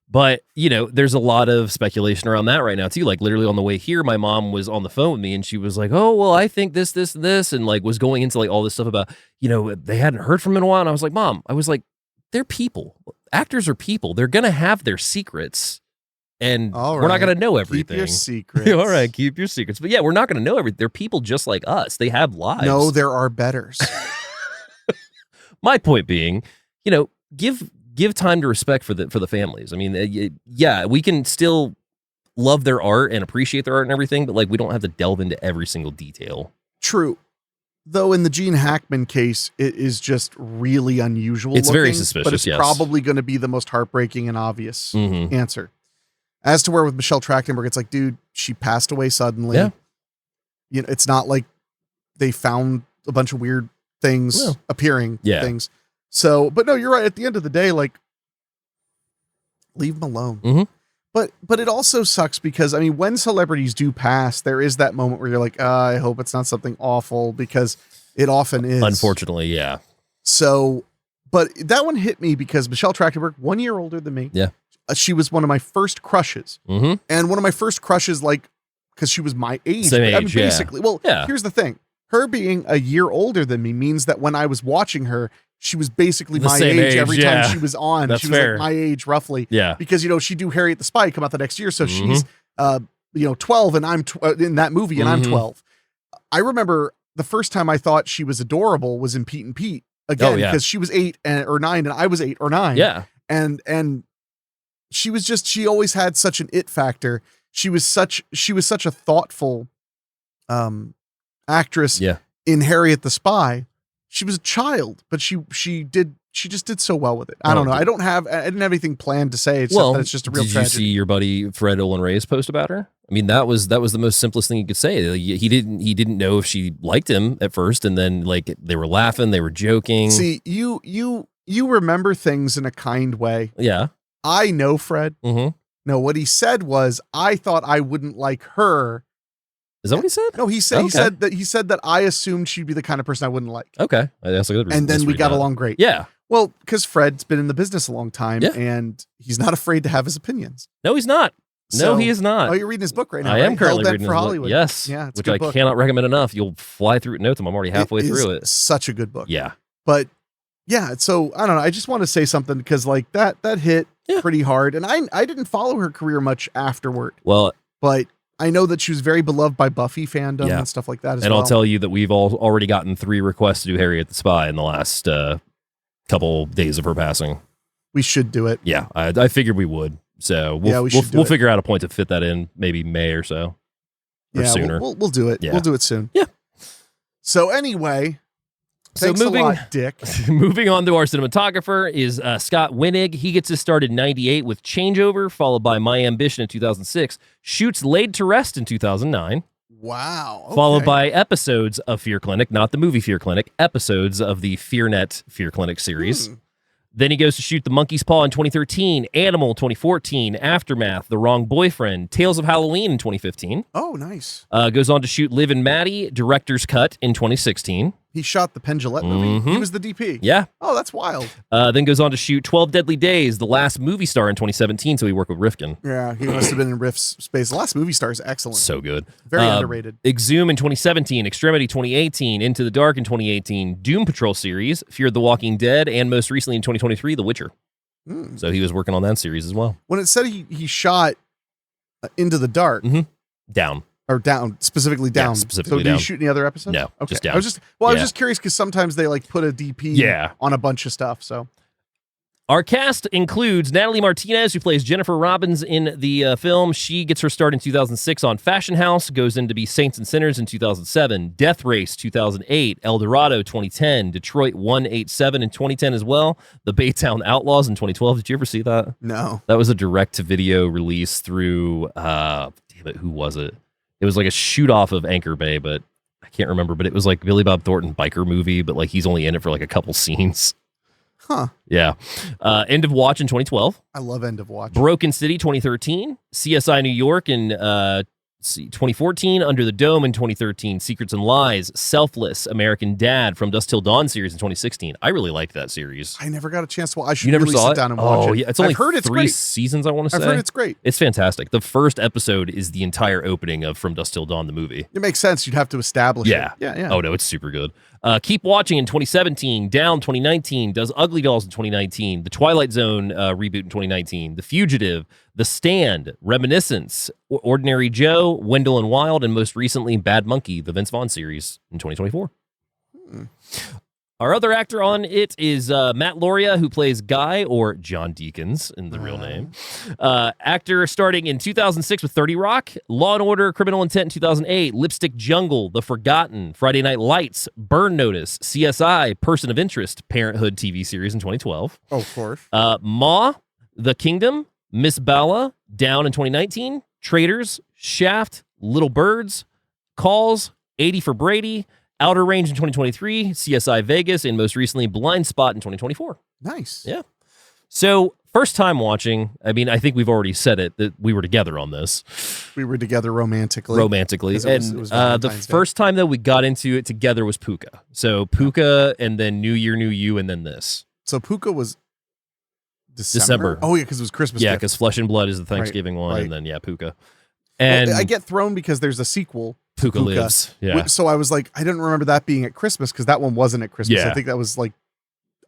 But, you know, there's a lot of speculation around that right now, too. Like, literally on the way here, my mom was on the phone with me and she was like, oh, well, I think this, and this. And, like, was going into, like, all this stuff about, you know, they hadn't heard from him in a while. And I was like, Mom, they're people. Actors are people. They're going to have their secrets. And we're not going to know everything. Keep your secrets. All right, keep your secrets. But yeah, we're not going to know everything. They're people just like us. They have lives. No, there are betters. My point being, you know, give time to respect for the families. I mean, yeah, we can still love their art and appreciate their art and everything, but like we don't have to delve into every single detail. True. Though in the Gene Hackman case, it is just really unusual. It's very suspicious, but it's yes. probably going to be the most heartbreaking and obvious Mhm. answer. As to where with Michelle Trachtenberg, it's like, dude, she passed away suddenly. Yeah. You know, it's not like they found a bunch of weird things Well, appearing. yeah. Things. So, but no, you're right. At the end of the day, like, leave them alone. Mhm. But it also sucks because, I mean, when celebrities do pass, there is that moment where you're like, I hope it's not something awful, because it often is. Unfortunately, yeah. So, but that one hit me because Michelle Trachtenberg, 1 year older than me. Yeah. She was one of my first crushes. Mm-hmm. And one of my first crushes, like, because she was my age. Same I mean, age, yeah. basically. Well, Yeah. here's the thing. Her being a year older than me means that when I was watching her, she was basically The my same age age, every yeah. time she was on. That's she was fair. like my age roughly. Yeah. Because, you know, she do Harriet the Spy come out the next year. So Mhm. she's, 12 and I'm in that movie and I'm Mhm. 12. I remember the first time I thought she was adorable was in Pete and Pete again, Oh, yeah. because she was 8 or 9 and I was 8 or 9. Yeah. And she was just, she always had such an it factor. She was such a thoughtful actress Yeah. in Harriet the Spy. She was a child, but she just did so well with it. I don't know. I didn't have anything planned to say, except that it's just a real did tragedy. you see your buddy Fred Olin Ray's post about her? I mean, that was the most simplest thing you could say. Like, he didn't know if she liked him at first, and then like they were laughing, they were joking. See, you remember things in a kind way. Yeah. I know Fred. Mm-hmm. No, what he said was, I thought I wouldn't like her. Is that what he said? No, he said Okay. he said that I assumed she'd be the kind of person I wouldn't like. Okay, that's a good reason. And then Let's we read got that. along great. Yeah. Well, because Fred's been in the business a long time, Yeah. and he's not afraid to have his opinions. No, he's not. So- No, he is not. Oh, you're reading his book right now. I am right? currently Hell-Bent reading for his book. Hollywood. Yes. Yeah, it's a which good I book. cannot recommend enough. You'll fly through notes. I'm already halfway It through is it. Such a good book. Yeah. But yeah, so I don't know. I just want to say something because like that hit Yeah. pretty hard, and I didn't follow her career much afterward, Well, but I know that she was very beloved by Buffy fandom Yeah. and stuff like that as and well. I'll tell you that we've already gotten 3 requests to do Harriet the Spy in the last couple days of her passing. we should do it. Yeah, I figured we would. So we'll should do we'll it. figure out a point to fit that in, maybe May or so, or Yeah, sooner. we'll do it. Yeah. We'll do it soon. Yeah. So anyway, So thanks moving- a lot, Dick. Moving on to our cinematographer is Scott Winnig. He gets his start in 98 with Changeover, followed by My Ambition in 2006, shoots Laid to Rest in 2009, Wow. followed okay. by episodes of Fear Clinic, not the movie Fear Clinic, episodes of the FearNet Fear Clinic series. Then he goes to shoot The Monkey's Paw in 2013, Animal 2014, Aftermath, The Wrong Boyfriend, Tales of Halloween in 2015. Oh, nice. Goes on to shoot Liv and Maddie, Director's Cut in 2016. He shot the Penn Jillette movie. He Mhm. was the DP. Yeah. Oh, that's wild. Then goes on to shoot 12 Deadly Days, The Last Movie Star in 2017, so he worked with Rifkin. Yeah, he must have been in Riff's space. The Last Movie Star is excellent. So good. Very underrated. Exhume in 2017, Extremity 2018, Into the Dark in 2018, Doom Patrol series, Fear of the Walking Dead, and most recently in 2023, The Witcher. Mm. So he was working on that series as well. When it said he shot Into the Dark Down. or down, specifically down. specifically so did down. he shoot any other episodes? No, okay. just down. I was Yeah. just curious because sometimes they like put a DP Yeah. on a bunch of stuff. So Our cast includes Natalie Martinez, who plays Jennifer Robbins in the film. She gets her start in 2006 on Fashion House, goes in to be Saints and Sinners in 2007, Death Race 2008, El Dorado 2010, Detroit 187 in 2010 as well, The Baytown Outlaws in 2012. Did you ever see that? no. That was a direct-to-video release through, damn it, who was it? It was like a shoot-off of Anchor Bay, but I can't remember, but it was like Billy Bob Thornton biker movie, but like he's only in it for like a couple scenes. Huh. Yeah. End of Watch in 2012. I love End of Watch. Broken City 2013. CSI New York in 2014. Under the Dome in 2013. Secrets and Lies. Selfless. American Dad. From Dusk Till Dawn series in 2016. I really liked that series. I never got a chance to watch. I should You never really saw sit it? down and watch it. Yeah, it's only I've heard it's 3 great. seasons, I want to say. I've heard it's great. It's fantastic. The first episode is the entire opening of From Dusk Till Dawn, the movie. It makes sense. You'd have to establish Yeah. it. Yeah. Oh, no, it's super good. Keep Watching in 2017. Down 2019. Does Ugly Dolls in 2019. The Twilight Zone reboot in 2019. The Fugitive. The Stand. Reminiscence. Ordinary Joe. Wendell and Wild. And most recently, Bad Monkey, the Vince Vaughn series in 2024. Our other actor on it is Matt Lauria, who plays Guy, or John Deakins in the real name. Actor starting in 2006 with 30 Rock, Law & Order, Criminal Intent in 2008, Lipstick Jungle, The Forgotten, Friday Night Lights, Burn Notice, CSI, Person of Interest, Parenthood TV series in 2012. Oh, of course. Ma, The Kingdom, Miss Bala, Down in 2019, Traitors, Shaft, Little Birds, Calls, 80 for Brady, Outer Range in 2023, CSI Vegas, and most recently Blind Spot in 2024. Nice. Yeah. So, first time watching, I mean, I think we've already said it, that we were together on this. We were together romantically. Romantically. 'Cause And it was the Valentine's Day. first time that we got into it together was Puka. So, Puka, and then New Year, New You, and then this. So Puka was December. Oh, yeah, because it was Christmas. Yeah, gift. because Flesh and Blood is the Thanksgiving one, right. and then, yeah, Puka. Well, And I get thrown because there's a sequel. to Puka Lives. Yeah. So I was like, I didn't remember that being at Christmas because that one wasn't at Christmas. Yeah. I think that was like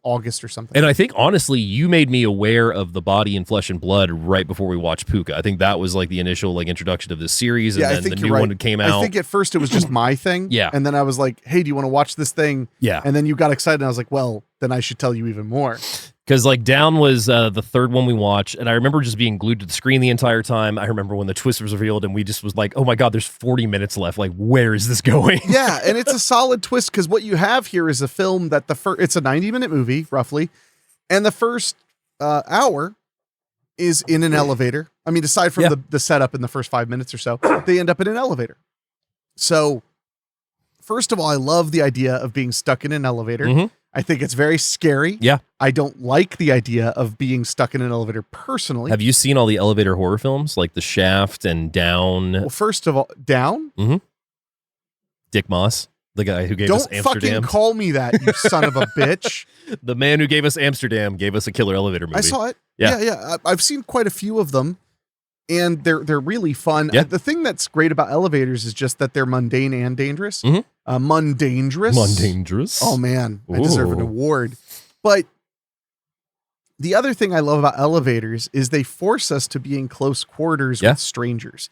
August or something. And I think, honestly, you made me aware of the Body and Flesh and Blood right before we watched Puka. I think that was like the initial like introduction of this series, and Yeah, I then the think new you're right. one came out. I think at first it was just my thing. Yeah. And then I was like, hey, do you want to watch this thing? Yeah. And then you got excited and I was like, well, then I should tell you even more. Because like Down was the third one we watched, and I remember just being glued to the screen the entire time. I remember when the twist was revealed, and we just was like, "Oh my god, there's 40 minutes left. Like, where is this going?" Yeah, and it's a solid twist because what you have here is a film that it's a 90-minute movie roughly, and the first hour is in an elevator. I mean, aside from the setup in the first 5 minutes or so, they end up in an elevator. So, first of all, I love the idea of being stuck in an elevator. Mm-hmm. I think it's very scary. Yeah. I don't like the idea of being stuck in an elevator personally. Have you seen all the elevator horror films like The Shaft and Down? Well, first of all, Down? Mm-hmm. Dick Moss, the guy who gave us Don't Amsterdam. fucking call me that, you son of a bitch. The man who gave us Amsterdam gave us a killer elevator movie. I saw it. Yeah. Yeah. I've seen quite a few of them, and they're really fun. Yeah. The thing that's great about elevators is just that they're mundane and dangerous. Mhm. Mundangerous. Mundangerous. Oh man, I deserve an Ooh. award. But the other thing I love about elevators is they force us to be in close quarters Yeah. with strangers,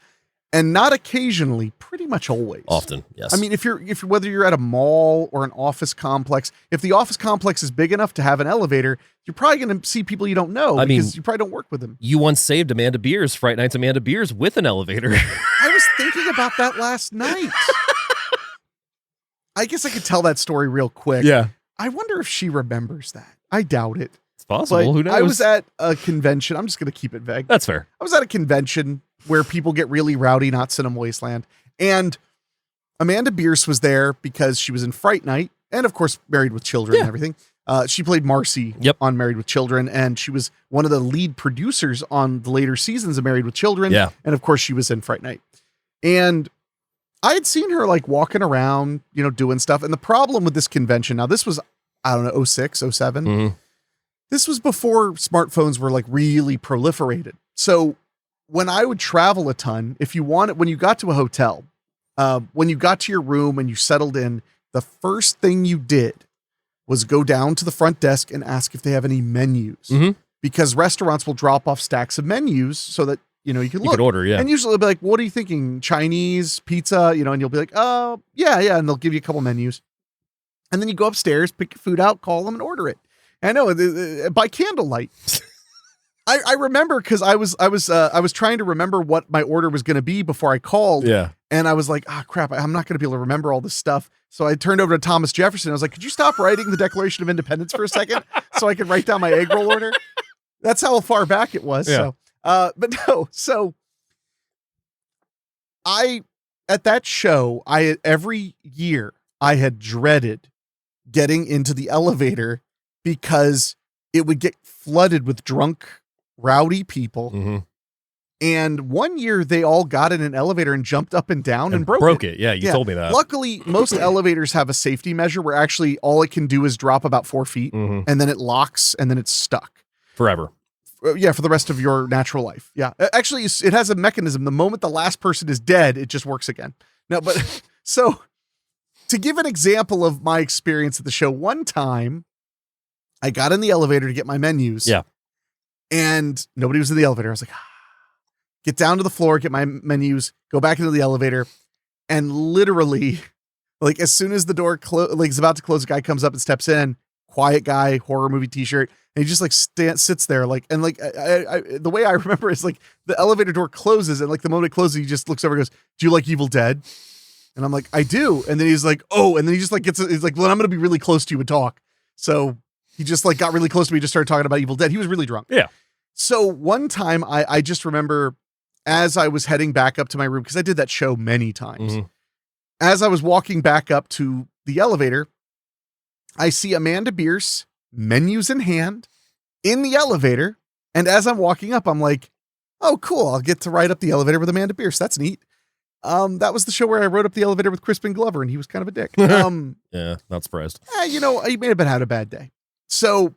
and not occasionally, pretty much always. Often, yes. I mean, if you're whether you're at a mall or an office complex, if the office complex is big enough to have an elevator, you're probably going to see people you don't know because you probably don't work with them. You once saved Amanda Beers, Fright Nights Amanda Beers, with an elevator. I was thinking about that last night. I guess I could tell that story real quick. Yeah. I wonder if she remembers that. I doubt it. It's possible. But Who knows? I was at a convention. I'm just going to keep it vague. That's fair. I was at a convention where people get really rowdy, not Cinema Wasteland. And Amanda Bierce was there because she was in Fright Night and, of course, Married with Children and everything. She played Marcy on Married with Children, and she was one of the lead producers on the later seasons of Married with Children. Yeah. And, of course, she was in Fright Night. And I had seen her like walking around, doing stuff. And the problem with this convention, now this was, I don't know, 06, 07. Mhm. This was before smartphones were like really proliferated. So when I would travel a ton, when you got to a hotel, when you got to your room and you settled in, the first thing you did was go down to the front desk and ask if they have any menus, because restaurants will drop off stacks of menus so that, you can You look. could order, yeah. And usually they'll be like, what are you thinking? Chinese, pizza, and you'll be like, oh, yeah. And they'll give you a couple menus. And then you go upstairs, pick your food out, call them and order it. I know, by candlelight. I remember because I was trying to remember what my order was going to be before I called. Yeah. And I was like, crap, I'm not going to be able to remember all this stuff. So I turned over to Thomas Jefferson. I was like, could you stop writing the Declaration of Independence for a second so I could write down my egg roll order? That's how far back it was. Yeah. So, but no, so I at that show, every year I had dreaded getting into the elevator because it would get flooded with drunk, rowdy people. Mm-hmm. And one year they all got in an elevator and jumped up and down and broke it. Yeah, you told me that. Luckily, most elevators have a safety measure where actually all it can do is drop about 4 feet and then it locks and then it's stuck. Forever. Yeah, for the rest of your natural life. Yeah. Actually, it has a mechanism. The moment the last person is dead, it just works again. No, but so to give an example of my experience at the show, one time I got in the elevator to get my menus. Yeah. And nobody was in the elevator. I was like, get down to the floor, get my menus, go back into the elevator. And literally, like as soon as the door is about to close, a guy comes up and steps in, quiet guy, horror movie t-shirt. And he just like sits there like, and like, the way I remember is like the elevator door closes and like the moment it closes, he just looks over and goes, do you like Evil Dead? And I'm like, I do. And then he's like, oh, and then he just like he's like, well, I'm going to be really close to you and talk. So he just like got really close to me, just started talking about Evil Dead. He was really drunk. Yeah. So one time I just remember as I was heading back up to my room, because I did that show many times, as I was walking back up to the elevator, I see Amanda Bierce, menus in hand, in the elevator. And as I'm walking up, I'm like, oh, cool. I'll get to ride up the elevator with Amanda Bierce. That's neat. That was the show where I rode up the elevator with Crispin Glover, and he was kind of a dick. Yeah, not surprised. You know, he may have had a bad day. So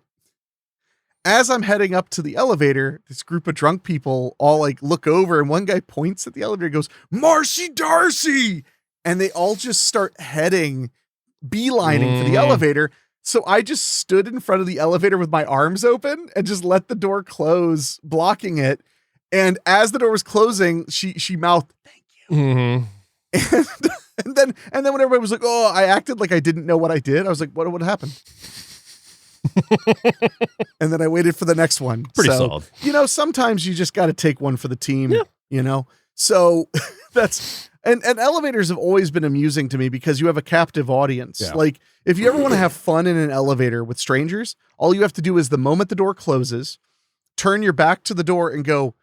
as I'm heading up to the elevator, this group of drunk people all like look over, and one guy points at the elevator and goes, Marcy Darcy. And they all just start beelining for the elevator. So I just stood in front of the elevator with my arms open and just let the door close, blocking it. And as the door was closing, she mouthed, thank you. And then when everybody was like, oh, I acted like I didn't know what I did. I was like, what happened? And then I waited for the next one. Pretty solid. You know, sometimes you just got to take one for the team, you know? So that's, and elevators have always been amusing to me because you have a captive audience. Yeah. Like if you ever want to have fun in an elevator with strangers, all you have to do is the moment the door closes, turn your back to the door and go,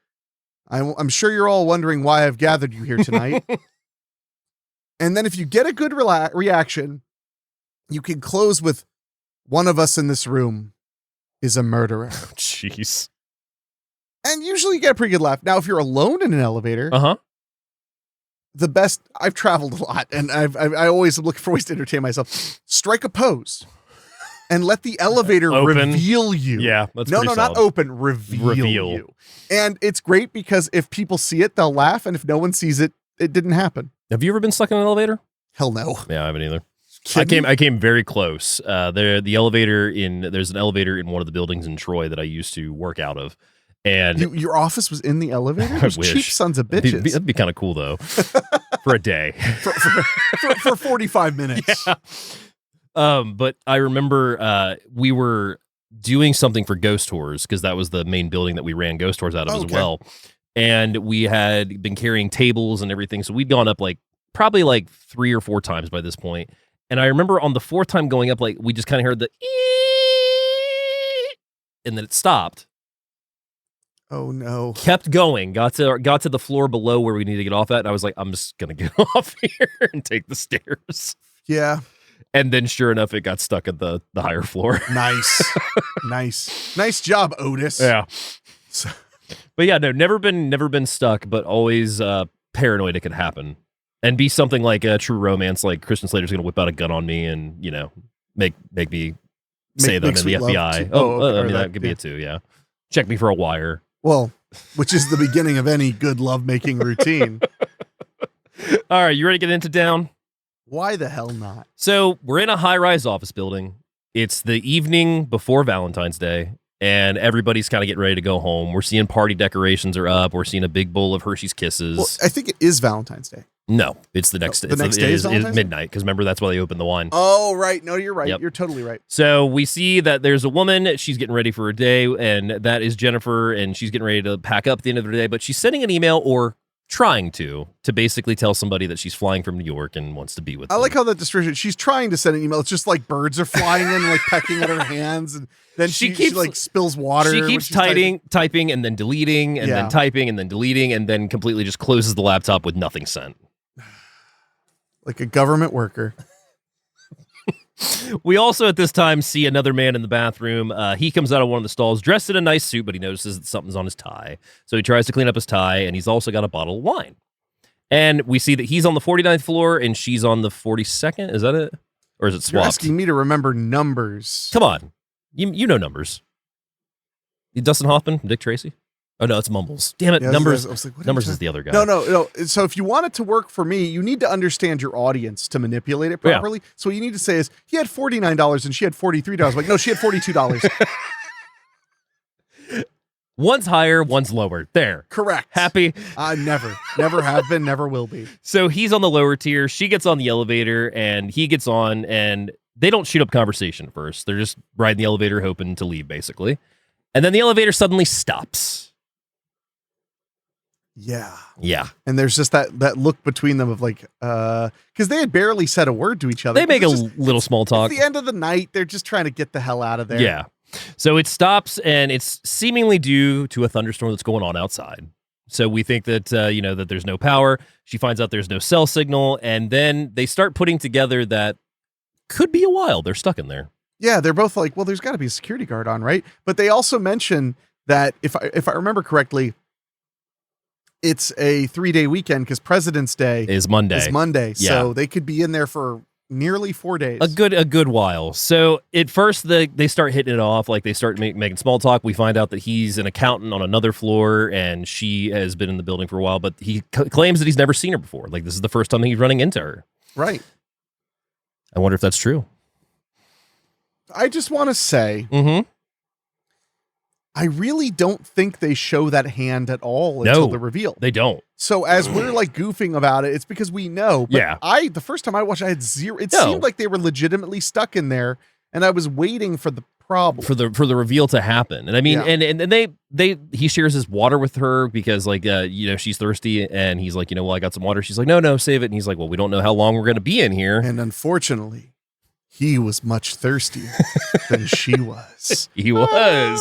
I'm sure you're all wondering why I've gathered you here tonight. And then if you get a good reaction, you can close with, one of us in this room is a murderer. Jeez. And usually you get a pretty good laugh. Now, if you're alone in an elevator, the best, I've traveled a lot and I always am looking for ways to entertain myself. Strike a pose and let the elevator reveal you. Yeah. That's no, solid. not open, reveal you. And it's great because if people see it, they'll laugh. And if no one sees it, it didn't happen. Have you ever been stuck in an elevator? Hell no. Yeah, I haven't either. I came very close. There's an elevator in one of the buildings in Troy that I used to work out of. And your office was in the elevator? Those cheap sons of bitches. That'd be kind of cool though. For a day. for 45 minutes. Yeah. But I remember we were doing something for Ghost Tours because that was the main building that we ran Ghost Tours out of as well. And we had been carrying tables and everything. So we'd gone up probably 3 or 4 times by this point. And I remember on the 4th time going up, we just kind of heard the and then it stopped. Oh no. Kept going, got to the floor below where we need to get off at. And I was like, I'm just going to get off here and take the stairs. Yeah. And then sure enough, it got stuck at the higher floor. Nice. Nice job, Otis. Yeah. But yeah, no, never been stuck, but always paranoid it could happen. And be something like a True Romance, like Christian Slater's going to whip out a gun on me and, you know, make me say them in the FBI. I mean, that could be it too, yeah. Check me for a wire. Well, which is the beginning of any good lovemaking routine. All right, you ready to get into down? Why the hell not? So we're in a high-rise office building. It's the evening before Valentine's Day, and everybody's kind of getting ready to go home. We're seeing party decorations are up. We're seeing a big bowl of Hershey's Kisses. Well, I think it is Valentine's Day. No, it's the next day. The next day is midnight, because remember, that's why they open the wine. Oh, right. No, you're right. Yep. You're totally right. So we see that there's a woman. She's getting ready for her day, and that is Jennifer, and she's getting ready to pack up at the end of the day, but she's sending an email or trying to basically tell somebody that she's flying from New York and wants to be with them. I like how that description, she's trying to send an email. It's just like birds are flying in and like pecking at her hands, and then she spills water. She keeps typing and then deleting and then typing and then deleting and then completely just closes the laptop with nothing sent. Like a government worker. We also at this time see another man in the bathroom. He comes out of one of the stalls dressed in a nice suit, but he notices that something's on his tie. So he tries to clean up his tie, and he's also got a bottle of wine. And we see that he's on the 49th floor and she's on the 42nd. Is that it? Or is it swapped? You're asking me to remember numbers. Come on. You know numbers. Dustin Hoffman, Dick Tracy? Oh, no, it's Mumbles. Damn it. Yeah, Numbers I was like, what are you Numbers talking- is the other guy. No. So if you want it to work for me, you need to understand your audience to manipulate it properly. Yeah. So what you need to say is, he had $49 and she had $43. Like, no, she had $42. One's higher, one's lower. There. Correct. Happy? Never have been, never will be. So he's on the lower tier. She gets on the elevator and he gets on, and they don't shoot up conversation first. They're just riding the elevator hoping to leave, basically. And then the elevator suddenly stops. Yeah. And there's just that look between them of like, because they had barely said a word to each other. They make a little small talk. At the end of the night, they're just trying to get the hell out of there. Yeah. So it stops, and it's seemingly due to a thunderstorm that's going on outside. So we think that, that there's no power. She finds out there's no cell signal, and then they start putting together that could be a while. They're stuck in there. Yeah, they're both like, well, there's got to be a security guard on, right? But they also mention that, if I remember correctly, it's a 3-day weekend because President's Day is Monday. Yeah. So they could be in there for nearly 4 days. A good while. So at first they start hitting it off, like they start making small talk. We find out that he's an accountant on another floor and she has been in the building for a while, but he claims that he's never seen her before. Like this is the first time he's running into her. Right. I wonder if that's true. I just want to say, I really don't think they show that hand at all until the reveal. They don't. So as we're like goofing about it, it's because we know. But the first time I watched, I had zero. It seemed like they were legitimately stuck in there, and I was waiting for the problem for the reveal to happen. And I mean, and he shares his water with her because she's thirsty, and he's like, well, I got some water. She's like, no, save it. And he's like, well, we don't know how long we're going to be in here. And unfortunately, he was much thirstier than she was. He was.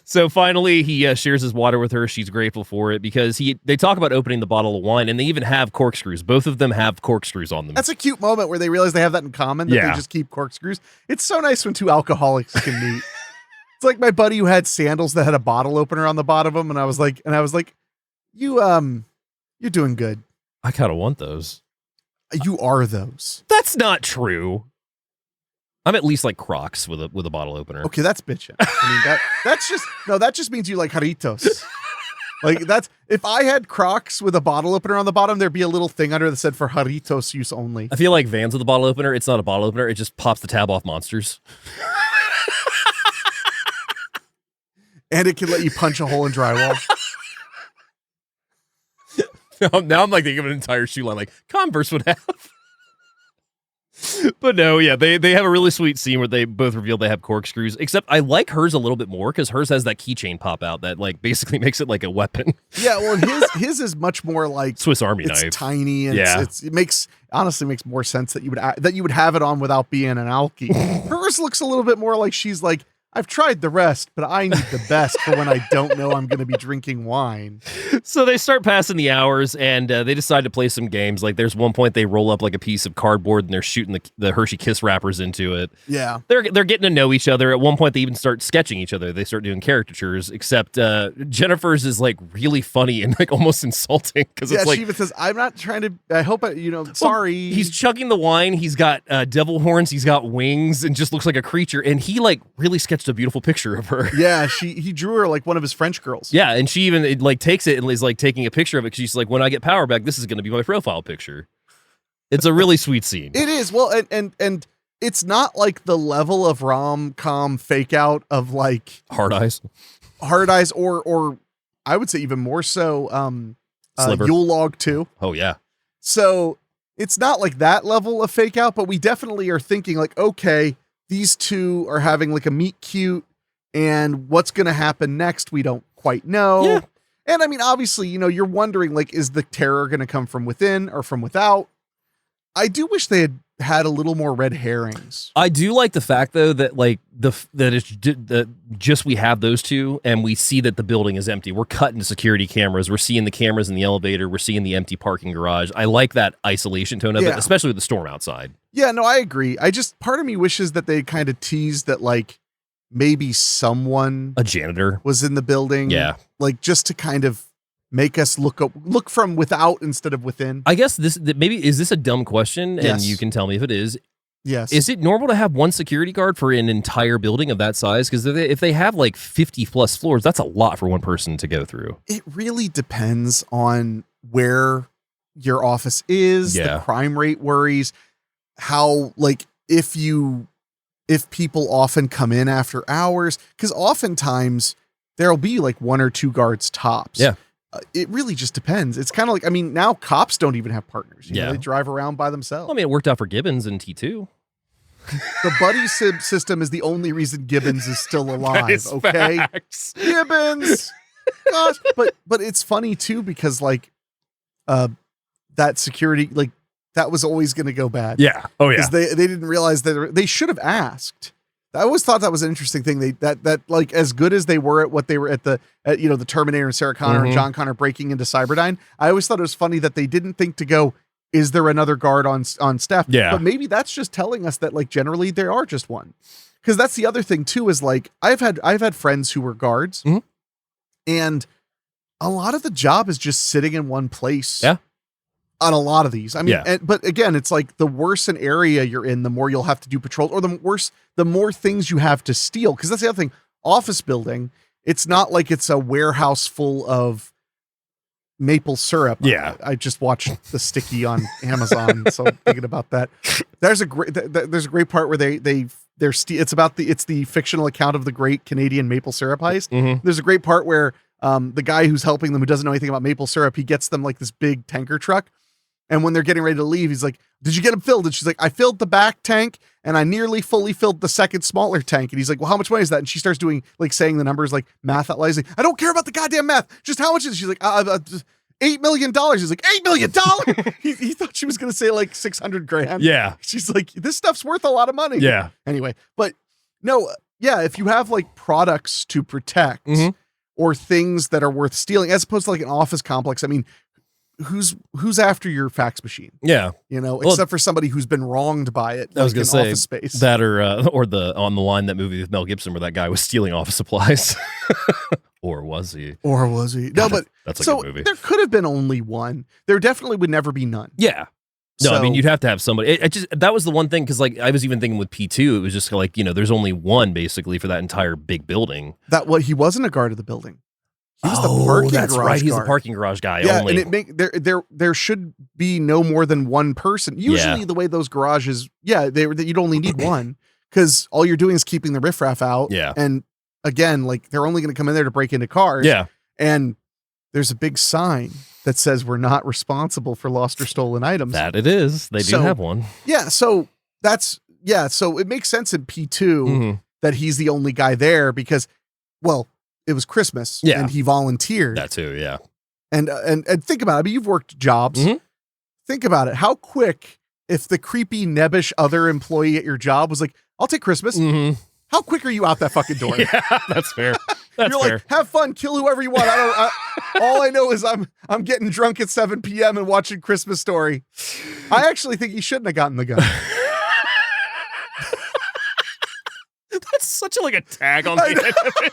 So finally, he shares his water with her. She's grateful for it because they talk about opening the bottle of wine, and they even have corkscrews. Both of them have corkscrews on them. That's a cute moment where they realize they have that in common, that they just keep corkscrews. It's so nice when two alcoholics can meet. It's like my buddy who had sandals that had a bottle opener on the bottom of them, and I was like, you're doing good. I kind of want those. You are those. That's not true. I'm at least like Crocs with a bottle opener. Okay, that's bitchin'. I mean, that just means you like Jarritos. Like that's, if I had Crocs with a bottle opener on the bottom, there'd be a little thing under that said for Jarritos use only. I feel like Vans with a bottle opener, it's not a bottle opener, it just pops the tab off Monsters. And it can let you punch a hole in drywall. Now I'm like thinking of an entire shoe line like Converse would have. But no, yeah, they have a really sweet scene where they both reveal they have corkscrews, except I like hers a little bit more because hers has that keychain pop out that like basically makes it like a weapon. Yeah, well, his is much more like Swiss Army knife. It's tiny and it makes more sense that you would have it on without being an alky. Hers looks a little bit more like she's like, I've tried the rest, but I need the best for when I don't know I'm going to be drinking wine. So they start passing the hours, and they decide to play some games. Like there's one point they roll up like a piece of cardboard, and they're shooting the Hershey Kiss wrappers into it. Yeah. They're getting to know each other. At one point, they even start sketching each other. They start doing caricatures, except Jennifer's is like really funny and like almost insulting. Because it's like, she even says, I'm not trying to, I hope, sorry. He's chugging the wine. He's got devil horns. He's got wings and just looks like a creature. And he like really sketched a beautiful picture of her. Yeah, he drew her like one of his French girls. Yeah, and she even like takes it and is like taking a picture of it because she's like, when I get power back, this is going to be my profile picture. It's a really sweet scene. It is. Well, and it's not like the level of rom-com fake out of like Hard Eyes, or I would say even more so Sliver. Yule Log 2. Oh yeah. So it's not like that level of fake out, but we definitely are thinking like, okay, these two are having like a meet cute, and what's going to happen next, we don't quite know. Yeah. And I mean, obviously, you're wondering like, is the terror going to come from within or from without? I do wish they had had a little more red herrings. I do like the fact though that like that just we have those two and we see that the building is empty. We're cutting to security cameras. We're seeing the cameras in the elevator. We're seeing the empty parking garage. I like that isolation tone of it, especially with the storm outside. Yeah, no, I agree. Part of me wishes that they kind of teased that like maybe someone, a janitor, was in the building. Yeah, like just to kind of make us look from without instead of within. I guess is this a dumb question? Yes. And you can tell me if it is. Yes. Is it normal to have one security guard for an entire building of that size? Because if they have like 50 plus floors, that's a lot for one person to go through. It really depends on where your office is, the crime rate worries, how like if people often come in after hours, because oftentimes there'll be like one or two guards tops. Yeah. It really just depends. It's kind of like, I mean, now cops don't even have partners. You know, they drive around by themselves. I mean, it worked out for Gibbons in T2. The buddy system is the only reason Gibbons is still alive. Okay. Facts. Gibbons. Gosh. But it's funny too, because like, that security, like that was always going to go bad. Yeah. Oh yeah. They didn't realize that they should have asked. I always thought that was an interesting thing. That like as good as they were at what they were at the Terminator and Sarah Connor and John Connor breaking into Cyberdyne. I always thought it was funny that they didn't think to go, is there another guard on staff? Yeah. But maybe that's just telling us that like generally there are just one. Because that's the other thing too, is like I've had friends who were guards and a lot of the job is just sitting in one place. Yeah. On a lot of these. I mean, but again, it's like the worse an area you're in, the more you'll have to do patrols, or the more things you have to steal. Because that's the other thing. Office building, it's not like it's a warehouse full of maple syrup. Yeah. I just watched the sticky on Amazon, so I'm thinking about that. There's a great part where it's the fictional account of the great Canadian maple syrup heist. There's a great part where the guy who's helping them, who doesn't know anything about maple syrup, he gets them like this big tanker truck. And when they're getting ready to leave, he's like, did you get them filled? And she's like, I filled the back tank and I nearly fully filled the second smaller tank. And he's like, well, how much money is that? And she starts doing like saying the numbers, like math out loud. He's like, I don't care about the goddamn math. Just how much is it? She's like, $8 million. He's like, $8 million. He thought she was going to say like 600 grand. Yeah. She's like, this stuff's worth a lot of money. Yeah. Anyway, but no, yeah. If you have like products to protect or things that are worth stealing, as opposed to like an office complex, I mean, who's after your fax machine? Yeah. Except for somebody who's been wronged by it. I was going to say office space. that or the On the Line, that movie with Mel Gibson where that guy was stealing office supplies. Or was he? No, but that's a so good movie. There could have been only one. There definitely would never be none. Yeah. No, I mean, you'd have to have somebody. That was the one thing, because like I was even thinking with P2, it was just like, there's only one basically for that entire big building. He wasn't a guard of the building. He was the parking garage right. He's guard. the parking garage guy. Yeah, only. and there should be no more than one person. Usually, the way those garages, you'd only need one, because all you're doing is keeping the riffraff out. Yeah, and again, like they're only going to come in there to break into cars. Yeah, and there's a big sign that says we're not responsible for lost or stolen items. That it is. They do have one. Yeah, so so it makes sense in P2 that he's the only guy there because, well, it was Christmas and he volunteered. That too, yeah. And think about it. I mean, you've worked jobs. Think about it. How quick, if the creepy, nebbish other employee at your job was like, I'll take Christmas. How quick are you out that fucking door? Yeah, that's fair. That's You're fair. like, have fun, kill whoever you want. All I know is I'm getting drunk at 7 p.m. and watching Christmas Story. I actually think he shouldn't have gotten the gun. That's such a tag on the end of it.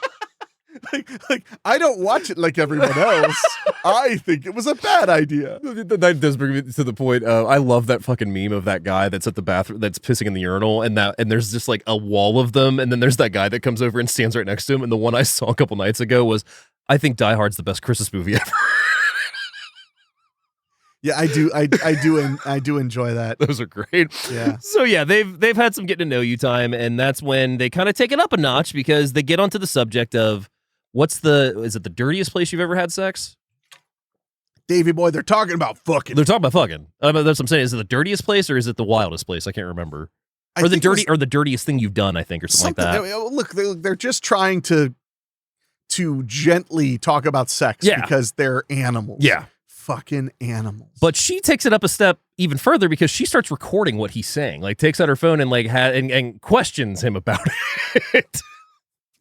Like I don't watch it like everyone else. I think it was a bad idea. That does bring me to the point. I love that fucking meme of that guy that's at the bathroom that's pissing in the urinal, and there's just like a wall of them, and then there's that guy that comes over and stands right next to him. And the one I saw a couple nights ago was, I think Die Hard's the best Christmas movie ever. Yeah, I do enjoy that. Those are great. Yeah. So yeah, they've had some getting to know you time, and that's when they kind of take it up a notch, because they get onto the subject of is it the dirtiest place you've ever had sex? Davey boy, they're talking about fucking. They're talking about fucking. That's what I'm saying. Is it the dirtiest place or is it the wildest place? I can't remember. Or the dirtiest thing you've done, I think, or something like that. Look, they're just trying to gently talk about sex because they're animals. Yeah. Fucking animals. But she takes it up a step even further because she starts recording what he's saying, like takes out her phone and like and questions him about it.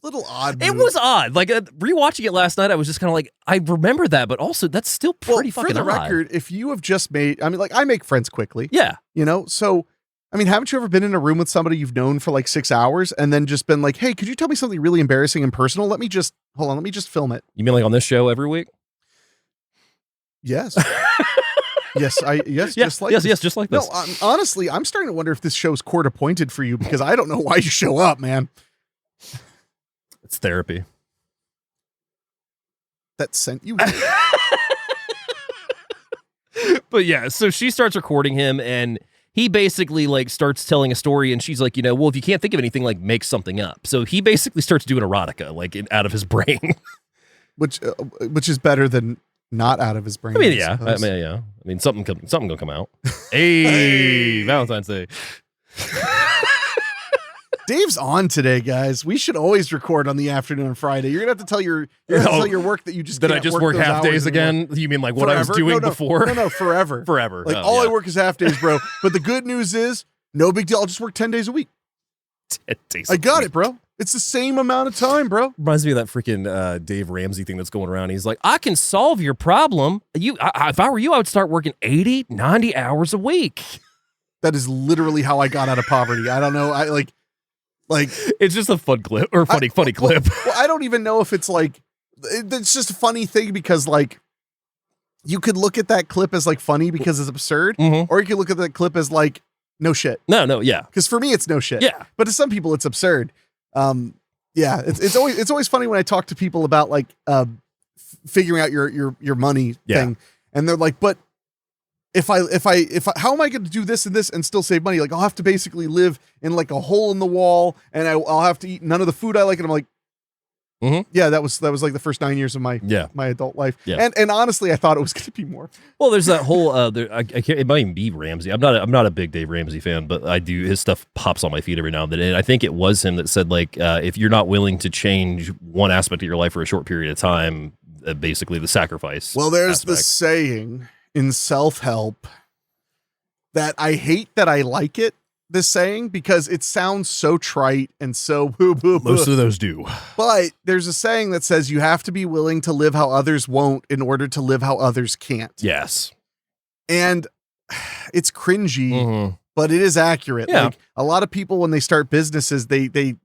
Little odd. It was odd. Like rewatching it last night, I was just kind of like, I remember that, but also that's still pretty fucking odd. For the record, if you have just made, I mean, like I make friends quickly. Yeah. You know, so I mean, haven't you ever been in a room with somebody you've known for like 6 hours and then just been like, hey, could you tell me something really embarrassing and personal? Let me just film it. You mean like on this show every week? Yes. Just like this. Just like this. No, honestly, I'm starting to wonder if this show's court appointed for you because I don't know why you show up, man. It's therapy. That sent you. But yeah, so she starts recording him and he basically like starts telling a story and she's like, you know, well, if you can't think of anything, like make something up. So he basically starts doing erotica like out of his brain. Which is better than not out of his brain. I mean, yeah. I mean, something gonna come out. Hey, Valentine's Day. Dave's on today, guys. We should always record on the afternoon on Friday. You're gonna have to tell your work that you just did I just work half days again? You mean like what I was doing before? No, forever. Forever. Like I work is half days, bro. But the good news is, no big deal. I'll just work 10 days a week. 10 days. I got it, bro. It's the same amount of time, bro. Reminds me of that freaking Dave Ramsey thing that's going around. He's like, I can solve your problem. If I were you, I would start working 80, 90 hours a week. That is literally how I got out of poverty. I don't know. I like it's just a fun clip or funny clip. Well, I don't even know if it's like, it's just a funny thing because like you could look at that clip as like funny because it's absurd, or you could look at that clip as like, no shit. No, yeah. Because for me, it's no shit. Yeah. But to some people, it's absurd. Yeah, it's always funny when I talk to people about like figuring out your money thing, and they're like, but if I how am I going to do this and this and still save money? Like I'll have to basically live in like a hole in the wall, and I'll have to eat none of the food I like. And I'm like, yeah, that was like the first 9 years of my adult life. Yeah. And honestly, I thought it was going to be more. Well, there's that whole I can't, it might even be Ramsey. I'm not a big Dave Ramsey fan, but I do, his stuff pops on my feed every now and then. And I think it was him that said like, if you're not willing to change one aspect of your life for a short period of time, basically the sacrifice. Well, there's the saying in self-help that I hate that I like it, this saying, because it sounds so trite and so most of those do. But there's a saying that says you have to be willing to live how others won't in order to live how others can't. Yes. And it's cringy, but it is accurate. Yeah. Like a lot of people when they start businesses, they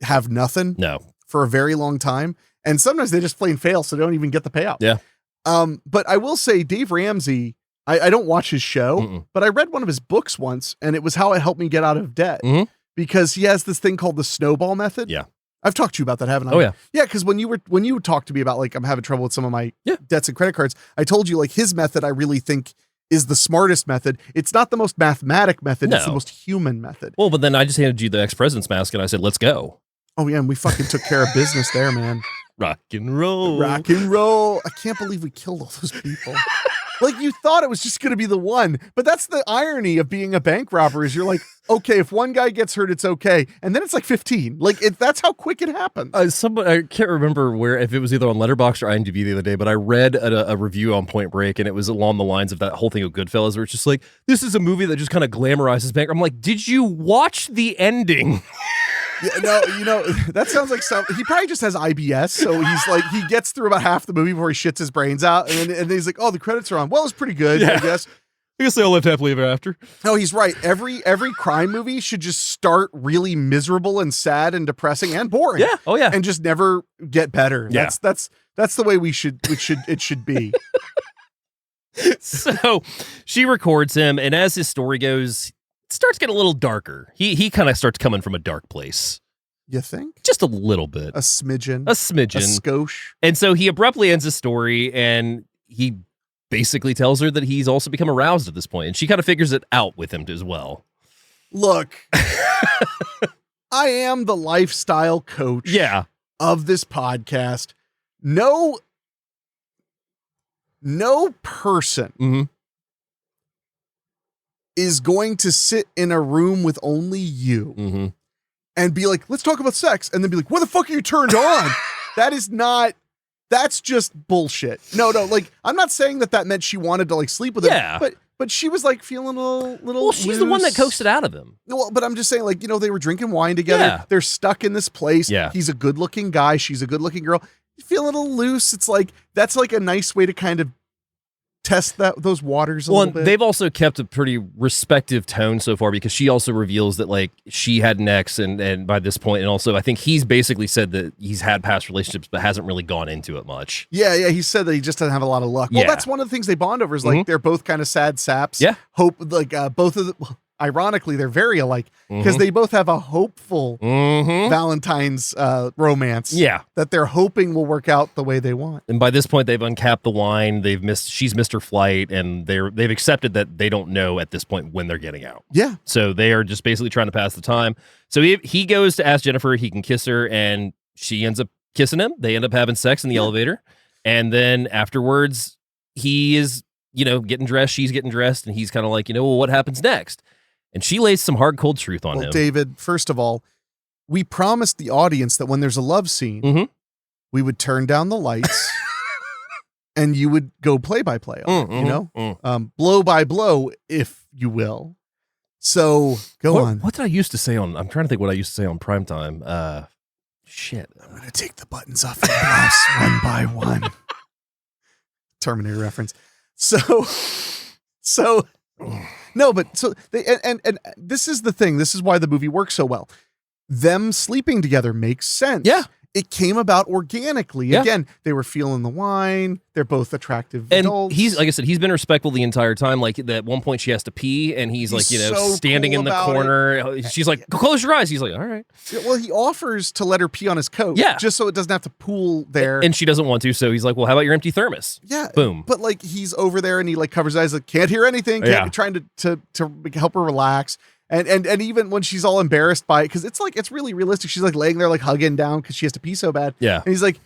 have nothing for a very long time. And sometimes they just plain fail, so they don't even get the payout. Yeah. But I will say Dave Ramsey, I don't watch his show, but I read one of his books once, and it was how it helped me get out of debt. Because he has this thing called the snowball method. Yeah. I've talked to you about that, haven't I? Oh, yeah. Yeah, because when you talked to me about like I'm having trouble with some of my debts and credit cards, I told you like his method I really think is the smartest method. It's not the most mathematic method, it's the most human method. Well, but then I just handed you the ex-president's mask and I said, let's go. Oh yeah, and we fucking took care of business there, man. Rock and roll. Rock and roll. I can't believe we killed all those people. Like you thought it was just going to be the one, but that's the irony of being a bank robber is you're like, okay, if one guy gets hurt, it's okay. And then it's like 15. Like that's how quick it happens. I can't remember where, if it was either on Letterboxd or IMDb the other day, but I read a review on Point Break and it was along the lines of that whole thing of Goodfellas where it's just like, this is a movie that just kind of glamorizes bank. I'm like, did you watch the ending? Yeah, no, you know, that sounds like he probably just has IBS. So he's like, he gets through about half the movie before he shits his brains out. And then he's like, oh, the credits are on. Well, it's pretty good, I guess. I guess they all lived happily ever after. No, he's right. Every crime movie should just start really miserable and sad and depressing and boring. Yeah. Oh yeah. And just never get better. Yeah. That's the way it should be. So she records him, and as his story goes, it starts getting a little darker. He kind of starts coming from a dark place. You think? Just a little bit. A smidgen. A skosh. And so he abruptly ends his story, and he basically tells her that he's also become aroused at this point, and she kind of figures it out with him as well. Look, I am the lifestyle coach of this podcast. No person is going to sit in a room with only you and be like, let's talk about sex. And then be like, what the fuck are you turned on? That's just bullshit. No, like, I'm not saying that meant she wanted to like sleep with him, but but she was like feeling a little. Well, she's the one that coaxed it out of him. Well, but I'm just saying, like, they were drinking wine together. Yeah. They're stuck in this place. Yeah. He's a good looking guy. She's a good looking girl. You feel a little loose. It's like, that's like a nice way to kind of test those waters a little bit. They've also kept a pretty respective tone so far, because she also reveals that like she had an ex and by this point, and also I think he's basically said that he's had past relationships but hasn't really gone into it much. Yeah, he said that he just doesn't have a lot of luck. Well, Yeah. that's one of the things they bond over is like they're both kind of sad saps. Yeah. Hope, like both of them, ironically, they're very alike because they both have a hopeful Valentine's romance. Yeah. That they're hoping will work out the way they want. And by this point, they've uncapped the wine. She's missed her flight, and they've accepted that they don't know at this point when they're getting out. Yeah. So they are just basically trying to pass the time. So he goes to ask Jennifer if he can kiss her, and she ends up kissing him. They end up having sex in the elevator, and then afterwards, he is getting dressed. She's getting dressed, and he's kind of like, well, what happens next? And she lays some hard, cold truth on him. David, first of all, we promised the audience that when there's a love scene, we would turn down the lights and you would go play by play on it, blow by blow, if you will. So go on. What did I used to say I'm trying to think what I used to say on primetime. Shit. I'm going to take the buttons off your blouse one by one. Terminator reference. So no, but so they and this is the thing. This is why the movie works so well. Them sleeping together makes sense. Yeah. It came about organically. Yeah. Again, they were feeling the wine. They're both attractive And adults. he's, like I said, he's been respectful the entire time. Like at one point she has to pee and he's like, so standing cool in the about corner. She's like, close your eyes. He's like, all right. Well, he offers to let her pee on his coat. Yeah. Just so it doesn't have to pool there. And she doesn't want to. So he's like, well, how about your empty thermos? Yeah. Boom. But like he's over there and he like covers his eyes, like can't hear anything. Trying to help her relax. And even when she's all embarrassed by it, because it's like it's really realistic. She's like laying there like hugging down because she has to pee so bad. Yeah. And he's like,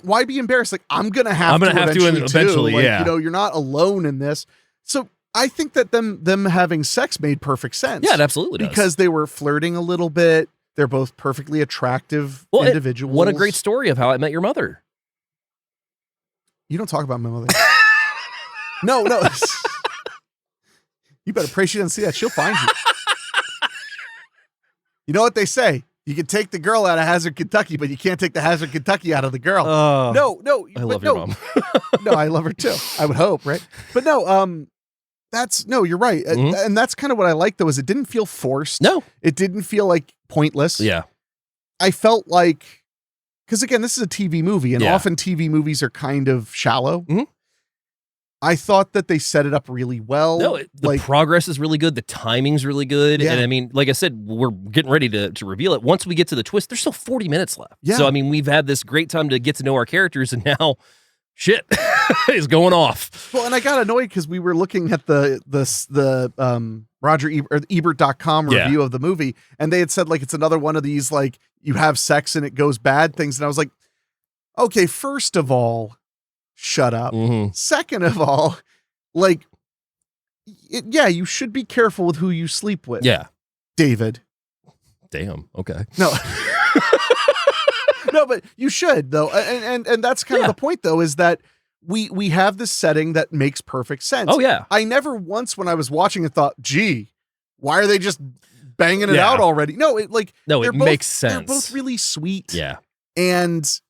why be embarrassed? Like I'm gonna have to eventually. Like, yeah. You're not alone in this. So I think that them having sex made perfect sense. Yeah, it absolutely does. Because they were flirting a little bit. They're both perfectly attractive individuals. What a great story of how I met your mother. You don't talk about my mother. No. You better pray she doesn't see that. She'll find you. You know what they say? You can take the girl out of Hazard, Kentucky, but you can't take the Hazard, Kentucky out of the girl. No. I love your mom. No, I love her too. I would hope, right? But no, you're right. And that's kind of what I like though, is it didn't feel forced. No. It didn't feel like pointless. Yeah. I felt like, because again, this is a TV movie and often TV movies are kind of shallow. I thought that they set it up really well. No, the progress is really good. The timing's really good. Yeah. And I mean, like I said, we're getting ready to reveal it. Once we get to the twist, there's still 40 minutes left. Yeah. So, I mean, we've had this great time to get to know our characters, and now shit is going off. Well, and I got annoyed because we were looking at the Roger Ebert, Ebert.com review of the movie, and they had said like it's another one of these like you have sex and it goes bad things. And I was like, okay, first of all, shut up. Second of all, like, you should be careful with who you sleep with. Yeah. David. Damn. Okay. No. No, but you should though. And that's kind of the point though, is that we have this setting that makes perfect sense. Oh yeah. I never once when I was watching it thought, gee, why are they just banging it out already? No, it makes sense. They're both really sweet. Yeah. And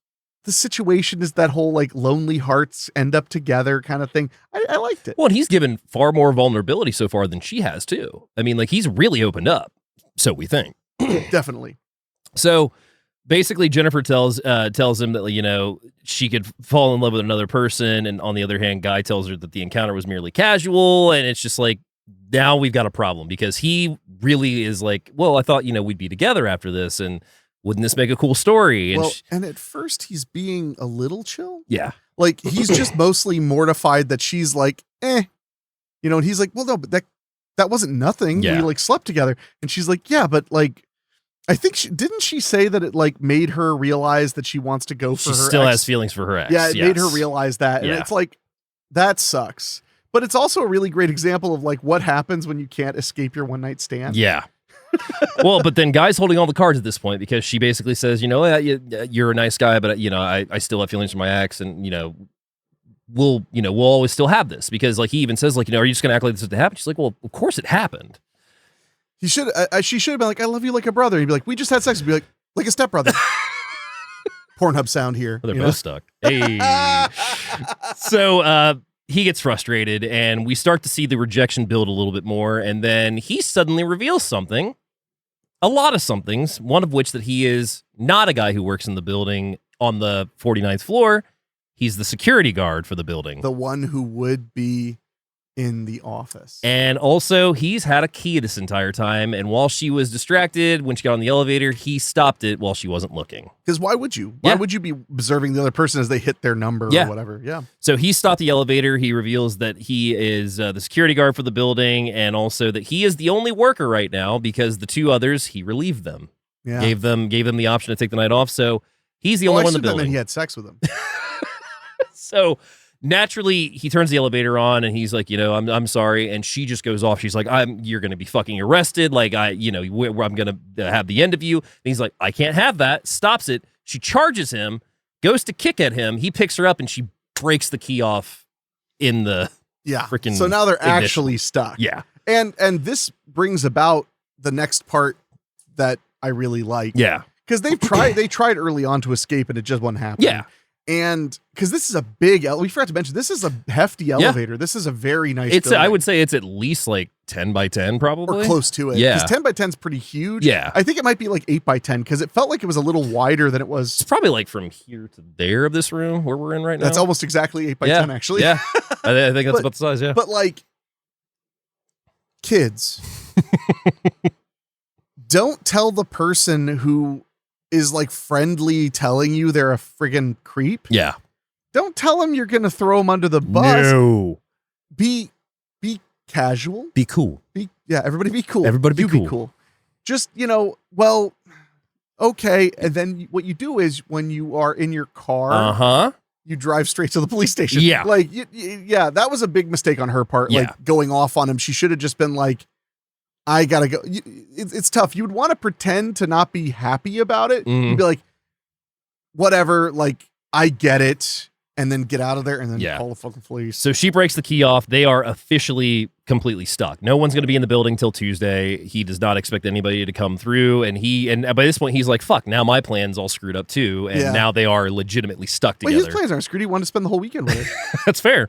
the situation is that whole like lonely hearts end up together kind of thing. I liked it. Well, and he's given far more vulnerability so far than she has too. I mean, like he's really opened up. So we think. Definitely. So basically Jennifer tells him that, she could fall in love with another person. And on the other hand, Guy tells her that the encounter was merely casual. And it's just like, now we've got a problem because he really is like, well, I thought, we'd be together after this. And wouldn't this make a cool story? And and at first he's being a little chill. Yeah. Like he's just mostly mortified that she's like, and he's like, well, no, but that wasn't nothing. Yeah. We like slept together. And she's like, yeah, but like, I think didn't she say that it like made her realize that she wants to go for she her still ex? has feelings for her ex. Yeah, it made her realize that. And Yeah. it's like, that sucks. But it's also a really great example of like what happens when you can't escape your one night stand. Yeah. Well, but then Guy's holding all the cards at this point because she basically says, you're a nice guy, but I still have feelings for my ex, and we'll always still have this, because like he even says like, are you just gonna act like this didn't happen? She's like, well, of course it happened. She should have been like, I love you like a brother. He'd be like, we just had sex. He'd be like a stepbrother. Pornhub sound here. They're both stuck. Hey. So he gets frustrated, and we start to see the rejection build a little bit more, and then he suddenly reveals something. A lot of somethings, one of which that he is not a guy who works in the building on the 49th floor. He's the security guard for the building. The one who would be in the office. And also, he's had a key this entire time, and while she was distracted, when she got on the elevator, he stopped it while she wasn't looking. Because why would you? Why would you be observing the other person as they hit their number or whatever? Yeah. So he stopped the elevator. He reveals that he is the security guard for the building, and also that he is the only worker right now because the two others, he relieved them. Yeah. Gave them the option to take the night off. So he's the only one in the building. He had sex with them. So naturally, he turns the elevator on, and he's like, I'm sorry. And she just goes off. She's like, you're going to be fucking arrested. Like, I'm going to have the end of you. And he's like, I can't have that. Stops it. She charges him, goes to kick at him. He picks her up, and she breaks the key off in the freaking. So now they're ignition. actually stuck. Yeah. And this brings about the next part that I really like. Yeah. Because they tried early on to escape, and it just wasn't happening. Yeah. And because this is a big, we forgot to mention, this is a hefty elevator. This is a very nice building. I would say it's at least like 10 by 10 probably. Or close to it. Yeah. Because 10 by 10 is pretty huge. Yeah. I think it might be like 8 by 10 because it felt like it was a little wider than it was. It's probably like from here to there of this room where we're in right now. That's almost exactly 8 by 10 actually. Yeah. I think that's about the size, yeah. But like, kids, don't tell the person who is like friendly telling you they're a friggin' creep. Yeah. Don't tell them you're going to throw them under the bus. No. Be casual. Be cool. Everybody be cool. Everybody be cool. Just, okay. And then what you do is when you are in your car, you drive straight to the police station. Yeah. Like, that was a big mistake on her part. Yeah. Like going off on him. She should have just been like, I gotta go. It's tough. You would want to pretend to not be happy about it. Mm-hmm. You'd be like, whatever, like, I get it. And then get out of there and then call the fucking police. So she breaks the key off. They are officially completely stuck. No one's going to be in the building till Tuesday. He does not expect anybody to come through. And by this point, he's like, fuck, now my plan's all screwed up too. And now they are legitimately stuck together. Well, his plans aren't screwed. He wanted to spend the whole weekend with it. That's fair.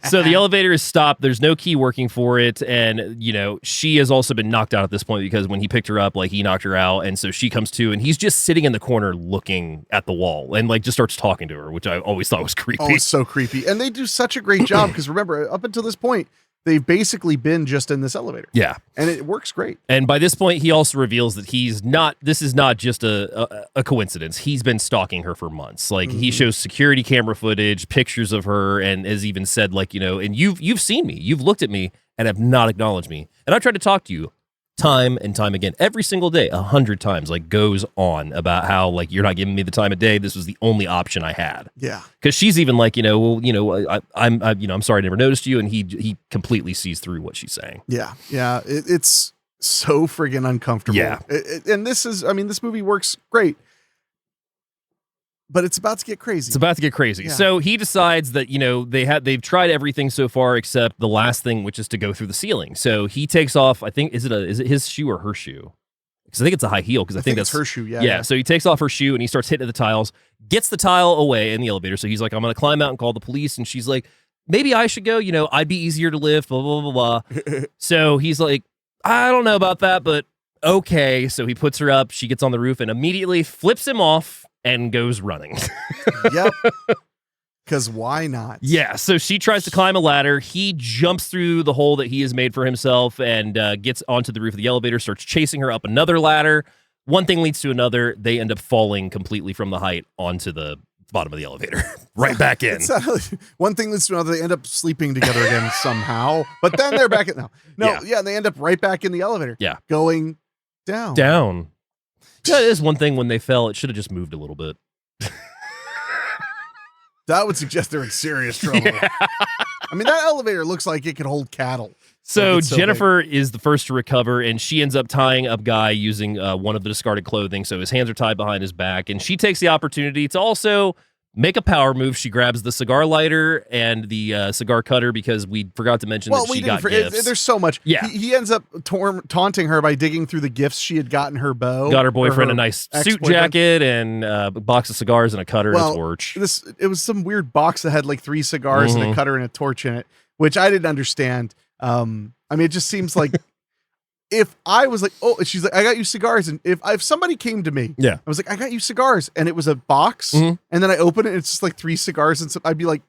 So the elevator is stopped. There's no key working for it. And, she has also been knocked out at this point because when he picked her up, like he knocked her out. And so she comes to, and he's just sitting in the corner looking at the wall and like just starts talking to her, which I always thought was creepy. Oh, it's so creepy. And they do such a great job because remember, up until this point, they've basically been just in this elevator. Yeah. And it works great. And by this point, he also reveals that this is not just a coincidence. He's been stalking her for months. Like he shows security camera footage, pictures of her, and has even said like, and you've seen me, you've looked at me and have not acknowledged me. And I tried to talk to you time and time again, every single day, 100 times, like goes on about how like, you're not giving me the time of day. This was the only option I had. Yeah. Cause she's even like, I'm sorry I never noticed you. And he completely sees through what she's saying. Yeah. Yeah. It's so friggin' uncomfortable. Yeah. And this movie works great. But it's about to get crazy. It's about to get crazy. Yeah. So he decides that, they've tried everything so far except the last thing, which is to go through the ceiling. So he takes off, I think, is it his shoe or her shoe? Because I think it's a high heel, because I think that's her shoe, yeah. Yeah, so he takes off her shoe and he starts hitting the tiles, gets the tile away in the elevator. So he's like, I'm going to climb out and call the police. And she's like, maybe I should go, I'd be easier to lift, blah, blah, blah, blah. So he's like, I don't know about that, but okay. So he puts her up, she gets on the roof and immediately flips him off and goes running. Yep. Because why not? Yeah, so she tries to climb a ladder. He jumps through the hole that he has made for himself and gets onto the roof of the elevator, starts chasing her up another ladder. One thing leads to another. They end up falling completely from the height onto the bottom of the elevator. Right back in. One thing leads to another. They end up sleeping together again somehow. But then they're back at they end up right back in the elevator. Yeah. Going down. Down. Yeah, it is one thing when they fell, it should have just moved a little bit. That would suggest they're in serious trouble. Yeah. I mean, that elevator looks like it could hold cattle. So Jennifer is the first to recover, and she ends up tying up Guy using one of the discarded clothing. So his hands are tied behind his back, and she takes the opportunity to also make a power move. She grabs the cigar lighter and the cigar cutter because we forgot to mention that she got gifts. There's so much. Yeah. He ends up taunting her by digging through the gifts she had gotten her beau. Got her boyfriend a nice suit jacket and a box of cigars and a cutter and a torch. It was some weird box that had like 3 cigars and a cutter and a torch in it, which I didn't understand. I mean, it just seems like if I was like, oh, she's like, I got you cigars. And if somebody came to me, I was like, I got you cigars. And it was a box. And then I open it and it's just like 3 cigars. And so I'd be like,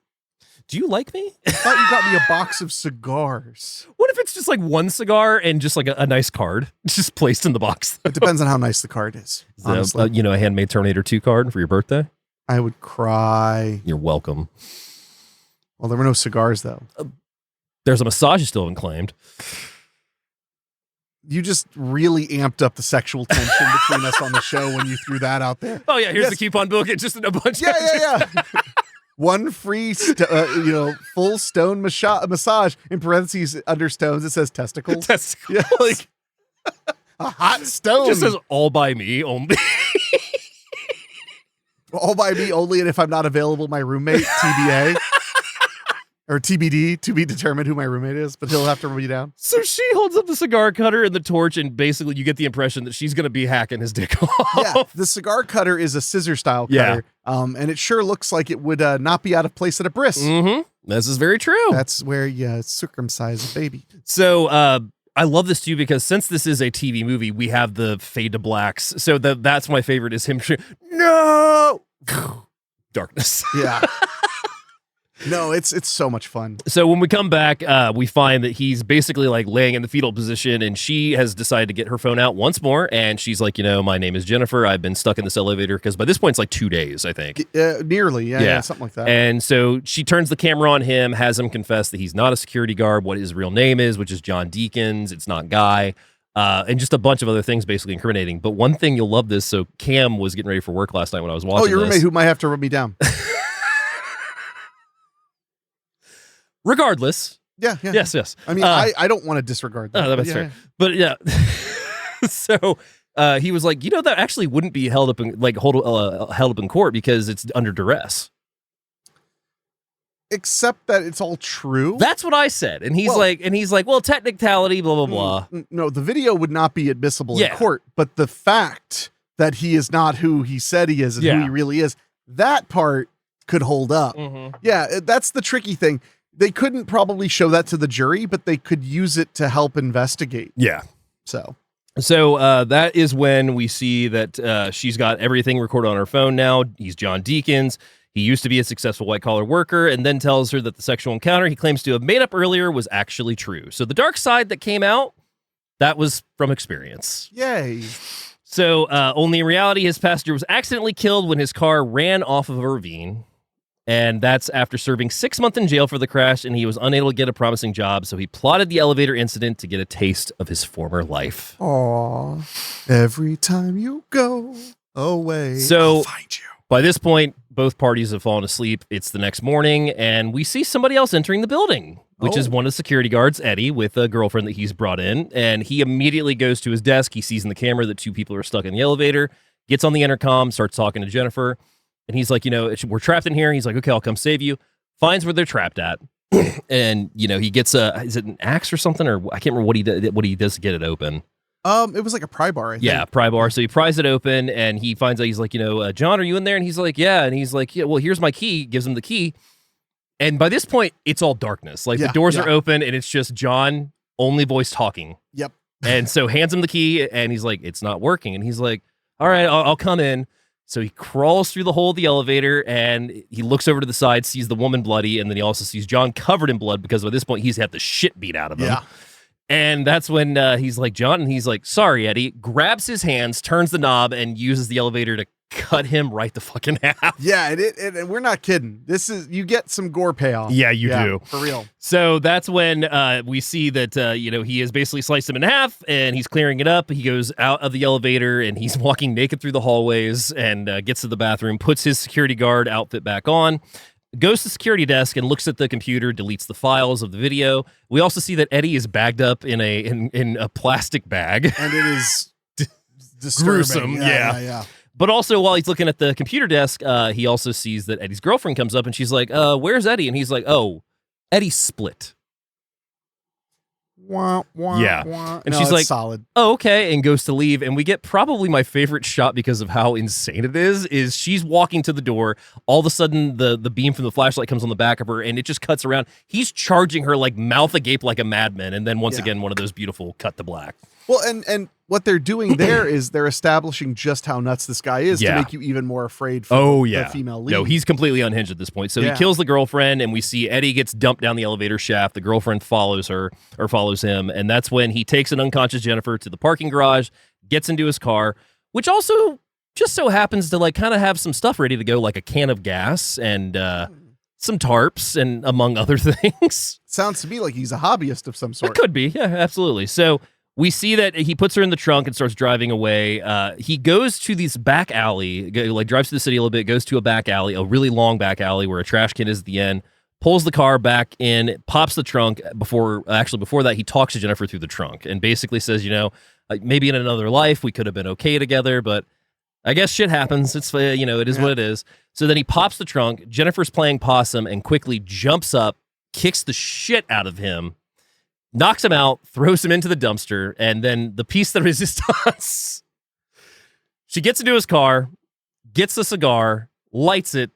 do you like me? I thought you got me a box of cigars. What if it's just like 1 cigar and just like a nice card? It's just placed in the box. It depends on how nice the card is. Honestly. You know, a handmade Terminator 2 card for your birthday? I would cry. You're welcome. Well, there were no cigars though. There's a massage you still haven't claimed. You just really amped up the sexual tension between us on the show when you threw that out there. Oh yeah, here's the coupon book. It's just in a bunch. Yeah. 1 free, full stone massage in parentheses under stones. It says testicles. Testicles. Yeah, like a hot stone. It just says all by me only. All by me only, and if I'm not available, my roommate, TBA. Or TBD, to be determined who my roommate is, but he'll have to run me down. So she holds up the cigar cutter and the torch, and basically you get the impression that she's going to be hacking his dick off. Yeah, the cigar cutter is a scissor style cutter, and it sure looks like it would not be out of place at a bris. This is very true. That's where you circumcise a baby. So I love this too because since this is a TV movie, we have the fade to blacks. So that's my favorite is him. No darkness. Yeah. No, it's so much fun. So when we come back, we find that he's basically like laying in the fetal position, and she has decided to get her phone out once more, and she's like, my name is Jennifer. I've been stuck in this elevator because by this point it's like 2 days, I think. Nearly, yeah, something like that. And so she turns the camera on him, has him confess that he's not a security guard, what his real name is, which is John Deakins. It's not Guy. And just a bunch of other things basically incriminating. But one thing, you'll love this. So Cam was getting ready for work last night when I was watching Oh, your roommate who might have to rub me down. Regardless. Yeah. Yes. I mean, I don't want to disregard that. Oh, that's fair. But yeah. So he was like, that actually wouldn't be held up in court because it's under duress. Except that it's all true. That's what I said. And he's like, well, technicality, blah, blah, blah. No, the video would not be admissible in court, but the fact that he is not who he said he is and who he really is, that part could hold up. Yeah, that's the tricky thing. They couldn't probably show that to the jury, but they could use it to help investigate. Yeah. So that is when we see that she's got everything recorded on her phone now. He's John Deakins. He used to be a successful white-collar worker, and then tells her that the sexual encounter he claims to have made up earlier was actually true. So the dark side that came out, that was from experience. Yay. So only in reality, his passenger was accidentally killed when his car ran off of a ravine. And that's after serving 6 months in jail for the crash, and he was unable to get a promising job, so he plotted the elevator incident to get a taste of his former life. Aw, every time you go away, so I'll find you. By this point, both parties have fallen asleep. It's the next morning, and we see somebody else entering the building, which is one of the security guards, Eddie, with a girlfriend that he's brought in, and he immediately goes to his desk. He sees in the camera that 2 people are stuck in the elevator, gets on the intercom, starts talking to Jennifer. And he's like, we're trapped in here. He's like, okay, I'll come save you. Finds where they're trapped at. And, he gets is it an axe or something? Or I can't remember what he does to get it open. It was like a pry bar, I think. Yeah, pry bar. So he pries it open and he finds out, he's like, John, are you in there? And he's like, yeah. And he's like, yeah, well, here's my key. Gives him the key. And by this point, it's all darkness. Like the doors are open and it's just John, only voice talking. Yep. And so hands him the key and he's like, it's not working. And he's like, all right, I'll come in. So he crawls through the hole of the elevator and he looks over to the side, sees the woman bloody, and then he also sees John covered in blood because by this point he's had the shit beat out of him. Yeah. And that's when he's like, John, and he's like, sorry, Eddie, grabs his hands, turns the knob, and uses the elevator to cut him right the fucking half. Yeah, and we're not kidding. You get some gore payoff. Yeah, you do. For real. So that's when we see that, he has basically sliced him in half and he's clearing it up. He goes out of the elevator and he's walking naked through the hallways and gets to the bathroom, puts his security guard outfit back on, goes to the security desk and looks at the computer, deletes the files of the video. We also see that Eddie is bagged up in a plastic bag. And it is disturbing. Gruesome, yeah. But also, while he's looking at the computer desk, he also sees that Eddie's girlfriend comes up, and she's like, "Where's Eddie?" And he's like, "Oh, Eddie split." Wah, wah, Yeah. wah. And No, she's it's like, solid. "Oh, okay," and goes to leave. And we get probably my favorite shot because of how insane it is she's walking to the door. All of a sudden, the beam from the flashlight comes on the back of her, and it just cuts around. He's charging her like mouth agape like a madman. And then once again, one of those beautiful cut to black. Well, and what they're doing there is they're establishing just how nuts this guy is to make you even more afraid for the female lead. No, he's completely unhinged at this point. So he kills the girlfriend, and we see Eddie gets dumped down the elevator shaft. The girlfriend follows him, and that's when he takes an unconscious Jennifer to the parking garage, gets into his car, which also just so happens to like kind of have some stuff ready to go, like a can of gas and some tarps, and among other things. Sounds to me like he's a hobbyist of some sort. It could be, yeah, absolutely. So we see that he puts her in the trunk and starts driving away. He goes to this back alley, like drives to the city a little bit, goes to a back alley, a really long back alley where a trash can is at the end, pulls the car back in, pops the trunk. Before that, he talks to Jennifer through the trunk and basically says, like, maybe in another life we could have been okay together, but I guess shit happens. It's, it is what it is. So then he pops the trunk. Jennifer's playing possum and quickly jumps up, kicks the shit out of him, knocks him out, throws him into the dumpster, and then the piece de resistance. She gets into his car, gets a cigar, lights it,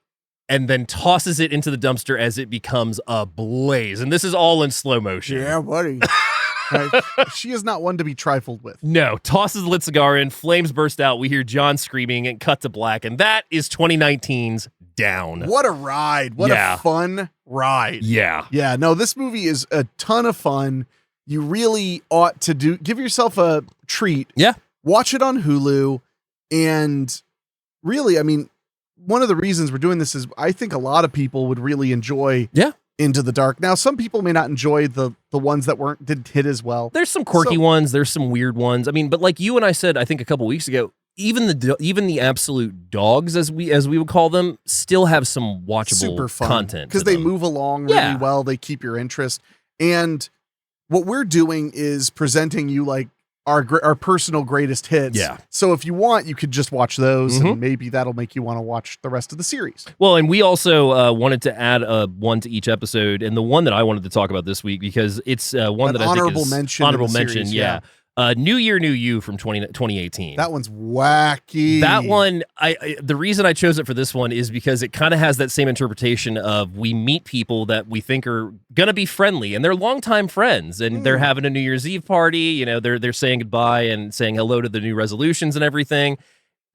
and then tosses it into the dumpster as it becomes a blaze. And this is all in slow motion. Yeah, buddy. She is not one to be trifled with. No, tosses the lit cigar in, flames burst out. We hear John screaming and cut to black. And that is 2019's Down. What a ride. What a fun ride. Yeah. Yeah, no, this movie is a ton of fun. You really ought to give yourself a treat. Yeah. Watch it on Hulu. And really, I mean, one of the reasons we're doing this is I think a lot of people would really enjoy Into the Dark. Now, some people may not enjoy the ones that didn't hit as well. There's some quirky ones. There's some weird ones. I mean, but like you and I said, I think a couple weeks ago, even the absolute dogs, as we would call them, still have some watchable super fun content because they move along really well. They keep your interest. And what we're doing is presenting you like our personal greatest hits. Yeah. So if you want, you could just watch those, and maybe that'll make you want to watch the rest of the series. Well, and we also wanted to add one to each episode, and the one that I wanted to talk about this week because it's one that I think is honorable mention. Yeah. New Year, New You from 2018. That one's wacky. That one, the reason I chose it for this one is because it kind of has that same interpretation of we meet people that we think are gonna be friendly, and they're longtime friends, and they're having a New Year's Eve party. They're saying goodbye and saying hello to the new resolutions and everything,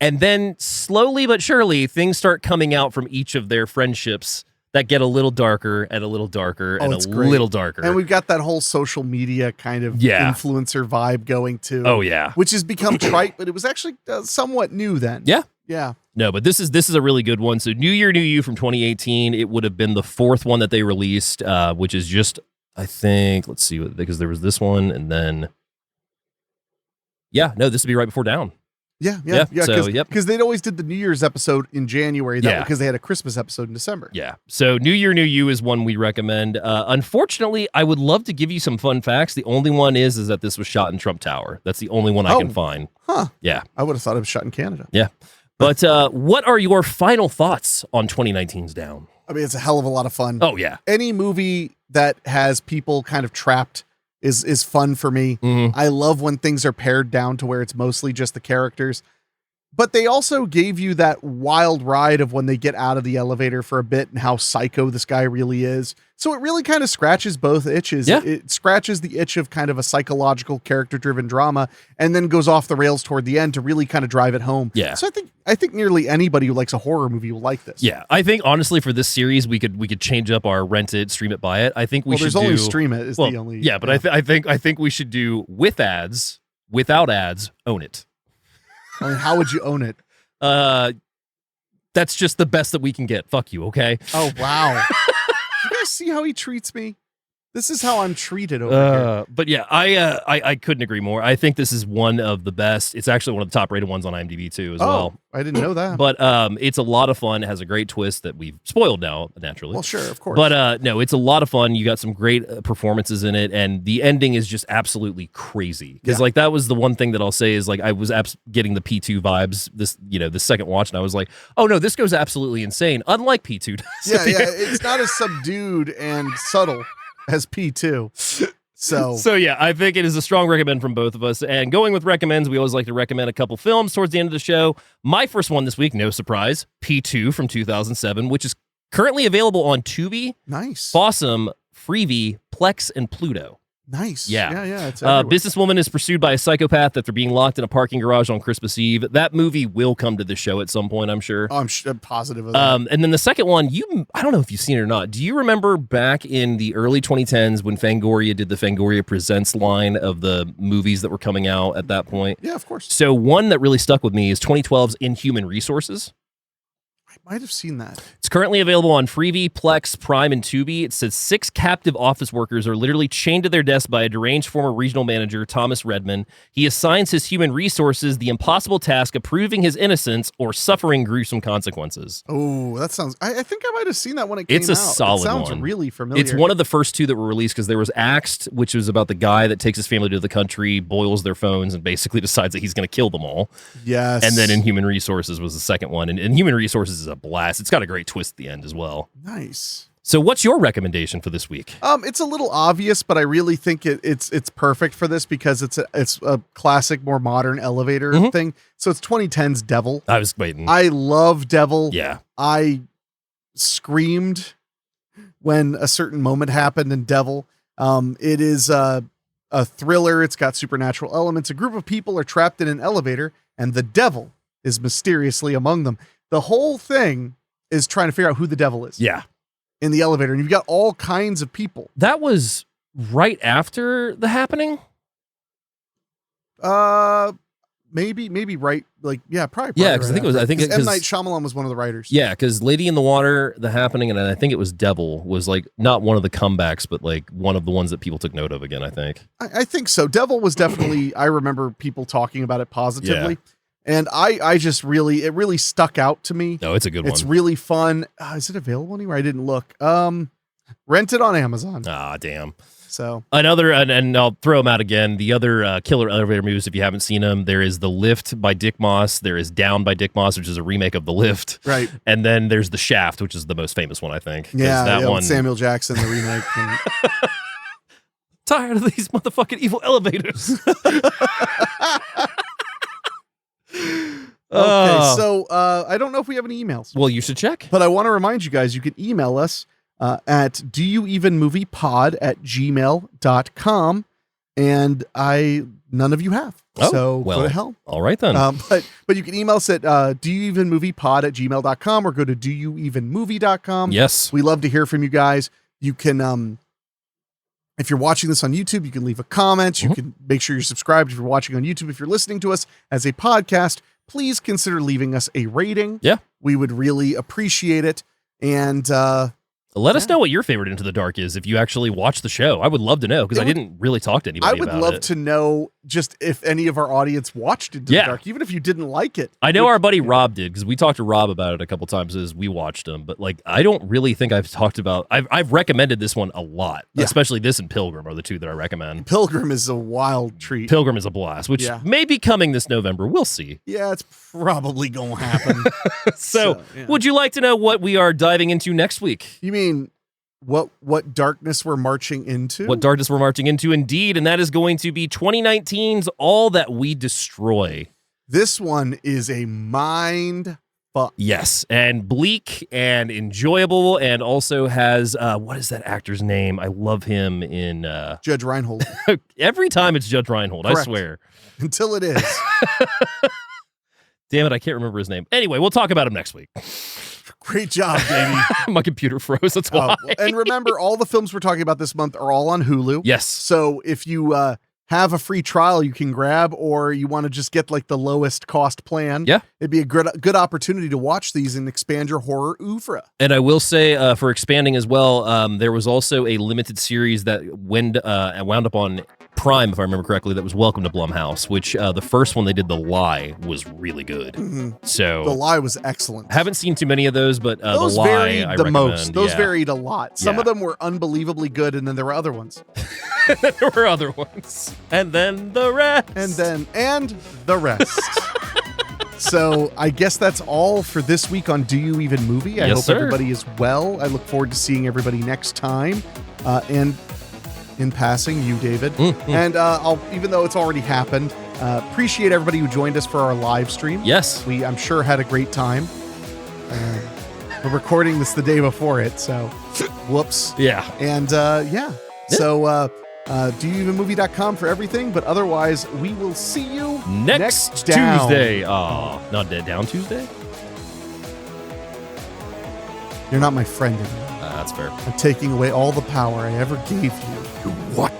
and then slowly but surely things start coming out from each of their friendships that get a little darker and a little darker and a little darker. And we've got that whole social media kind of influencer vibe going too. Oh yeah. Which has become trite, but it was actually somewhat new then. Yeah. Yeah. No, but this is a really good one. So New Year, New You from 2018. It would have been the fourth one that they released, which is just, I think, let's see, because there was this one and then, this would be right before Down. Yeah. So, because they'd always did the New Year's episode in January, because they had a Christmas episode in December. Yeah. So New Year, New You is one we recommend. Unfortunately, I would love to give you some fun facts. The only one is that this was shot in Trump Tower. That's the only one I can find. Huh. Yeah. I would have thought it was shot in Canada. Yeah. But what are your final thoughts on 2019's Down? I mean, it's a hell of a lot of fun. Oh, yeah. Any movie that has people kind of trapped is fun for me. I love when things are pared down to where it's mostly just the characters. But they also gave you that wild ride of when they get out of the elevator for a bit and how psycho this guy really is. So it really kind of scratches both itches. Yeah. It scratches the itch of kind of a psychological character-driven drama and then goes off the rails toward the end to really kind of drive it home. Yeah. So I think nearly anybody who likes a horror movie will like this. Yeah. I think honestly for this series we could change up our rent it, stream it, buy it. I think we should there's only stream it is the only. Yeah, but I think we should do with ads, without ads, own it. I mean, how would you own it? That's just the best that we can get. Fuck you, okay? Oh, wow. You guys see how he treats me? This is how I'm treated over here. But yeah, I couldn't agree more. I think this is one of the best. It's actually one of the top rated ones on IMDb too, as well. I didn't know that. But it's a lot of fun. It has a great twist that we've spoiled now, naturally. Well, sure, of course. But no, it's a lot of fun. You got some great performances in it, and the ending is just absolutely crazy. Because like that was the one thing that I'll say is like I was getting the P2 vibes this second watch, and I was like, oh no, this goes absolutely insane. Unlike P2 does. Yeah, it's not as subdued and subtle as P2. So yeah, I think it is a strong recommend from both of us. And going with recommends, we always like to recommend a couple films towards the end of the show. My first one this week, no surprise, P2 from 2007, which is currently available on Tubi, nice, Fossum, Freevee, Plex, and Pluto. Nice. Yeah. It's businesswoman is pursued by a psychopath after being locked in a parking garage on Christmas Eve. That movie will come to the show at some point, I'm sure. I'm positive of that. And then the second one, I don't know if you've seen it or not. Do you remember back in the early 2010s when Fangoria did the Fangoria Presents line of the movies that were coming out at that point? Yeah, of course. So one that really stuck with me is 2012's Inhuman Resources. I might have seen that. It's currently available on Freevee, Plex, Prime, and Tubi. It says 6 captive office workers are literally chained to their desk by a deranged former regional manager, Thomas Redman. He assigns his human resources the impossible task of proving his innocence or suffering gruesome consequences. Oh, that sounds... I think I might have seen that when it came out. It's a solid one. It sounds really familiar. It's one of the first 2 that were released because there was Axed, which was about the guy that takes his family to the country, boils their phones, and basically decides that he's going to kill them all. Yes. And then Inhuman Resources was the second one. And Inhuman Resources is a blast. It's got a great twist at the end as well. Nice. So what's your recommendation for this week? It's a little obvious, but I really think it's perfect for this because it's a classic, more modern elevator thing. So it's 2010's Devil. I was waiting. I love Devil. Yeah. I screamed when a certain moment happened in Devil. It is a thriller. It's got supernatural elements. A group of people are trapped in an elevator, and the devil is mysteriously among them. The whole thing is trying to figure out who the devil is. Yeah. In the elevator. And you've got all kinds of people. That was right after The Happening? Maybe right. Like, yeah, probably. Yeah, because right I think M. Night Shyamalan was one of the writers. Yeah, because Lady in the Water, The Happening, and I think it was Devil was like not one of the comebacks, but like one of the ones that people took note of again, I think. I think so. Devil was definitely, I remember people talking about it positively. Yeah. And I just it really stuck out to me. No, it's a good one. It's really fun. Is it available anywhere? I didn't look. Rent it on Amazon. Ah, damn. So another, and I'll throw them out again. The other killer elevator movies, if you haven't seen them, there is The Lift by Dick Moss. There is Down by Dick Moss, which is a remake of The Lift. Right. And then there's The Shaft, which is the most famous one, I think. Yeah, that one. Samuel Jackson, the remake. Tired of these motherfucking evil elevators. Okay, so I don't know if we have any emails. Well, you should check. But I want to remind you guys, you can email us at doyouevenmoviepod@gmail.com, and none of you have. Oh, so well, go to hell. All right then. But you can email us at doyouevenmoviepod@gmail.com or go to doyouevenmovie.com. Yes. We love to hear from you guys. You can if you're watching this on YouTube, you can leave a comment. You can make sure you're subscribed if you're watching on YouTube. If you're listening to us as a podcast, please consider leaving us a rating. Yeah. We would really appreciate it. And let us know what your favorite Into the Dark is if you actually watch the show. I would love to know because I didn't really talk to anybody about it. I would love to know just if any of our audience watched Into the Dark, even if you didn't like it. I know our buddy Rob did because we talked to Rob about it a couple times as we watched them. But like, I don't really think I've talked about. I've recommended this one a lot, especially this and Pilgrim are the 2 that I recommend. Pilgrim is a wild treat. Pilgrim is a blast, which may be coming this November. We'll see. Yeah, it's probably gonna happen. So would you like to know what we are diving into next week? You mean what darkness we're marching into? What darkness we're marching into, indeed, and that is going to be 2019's All That We Destroy. This one is a mind fuck. Yes, and bleak and enjoyable, and also has what is that actor's name? I love him in Judge Reinhold. Every time it's Judge Reinhold, Correct. I swear. Until it is. Damn it, I can't remember his name. Anyway, we'll talk about him next week. Great job, baby. My computer froze, that's why. And remember, all the films we're talking about this month are all on Hulu. Yes. So if you have a free trial you can grab, or you want to just get like the lowest cost plan, Yeah. it'd be a good opportunity to watch these and expand your horror oeuvre. And I will say, for expanding as well, there was also a limited series that wound up on Prime, if I remember correctly, that was Welcome to Blumhouse, which the first one they did, The Lie, was really good. So The Lie was excellent. Haven't seen too many of those, but those The Lie, varied I the recommend. most. Those Yeah. varied a lot. Some Yeah. of them were unbelievably good, and then there were other ones. There were other ones. And then the rest. And the rest. So I guess that's all for this week on Do You Even Movie? I Yes, hope sir. everybody is well. I look forward to seeing everybody next time. And in passing, you, David. And I'll, even though it's already happened, appreciate everybody who joined us for our live stream. Yes. We, I'm sure, had a great time. We're recording this the day before it, so whoops. Yeah. And so doyouevenmovie.com for everything, but otherwise we will see you Next down. Tuesday. Oh, not Dead Down Tuesday? You're not my friend anymore. That's fair. I'm taking away all the power I ever gave you. What?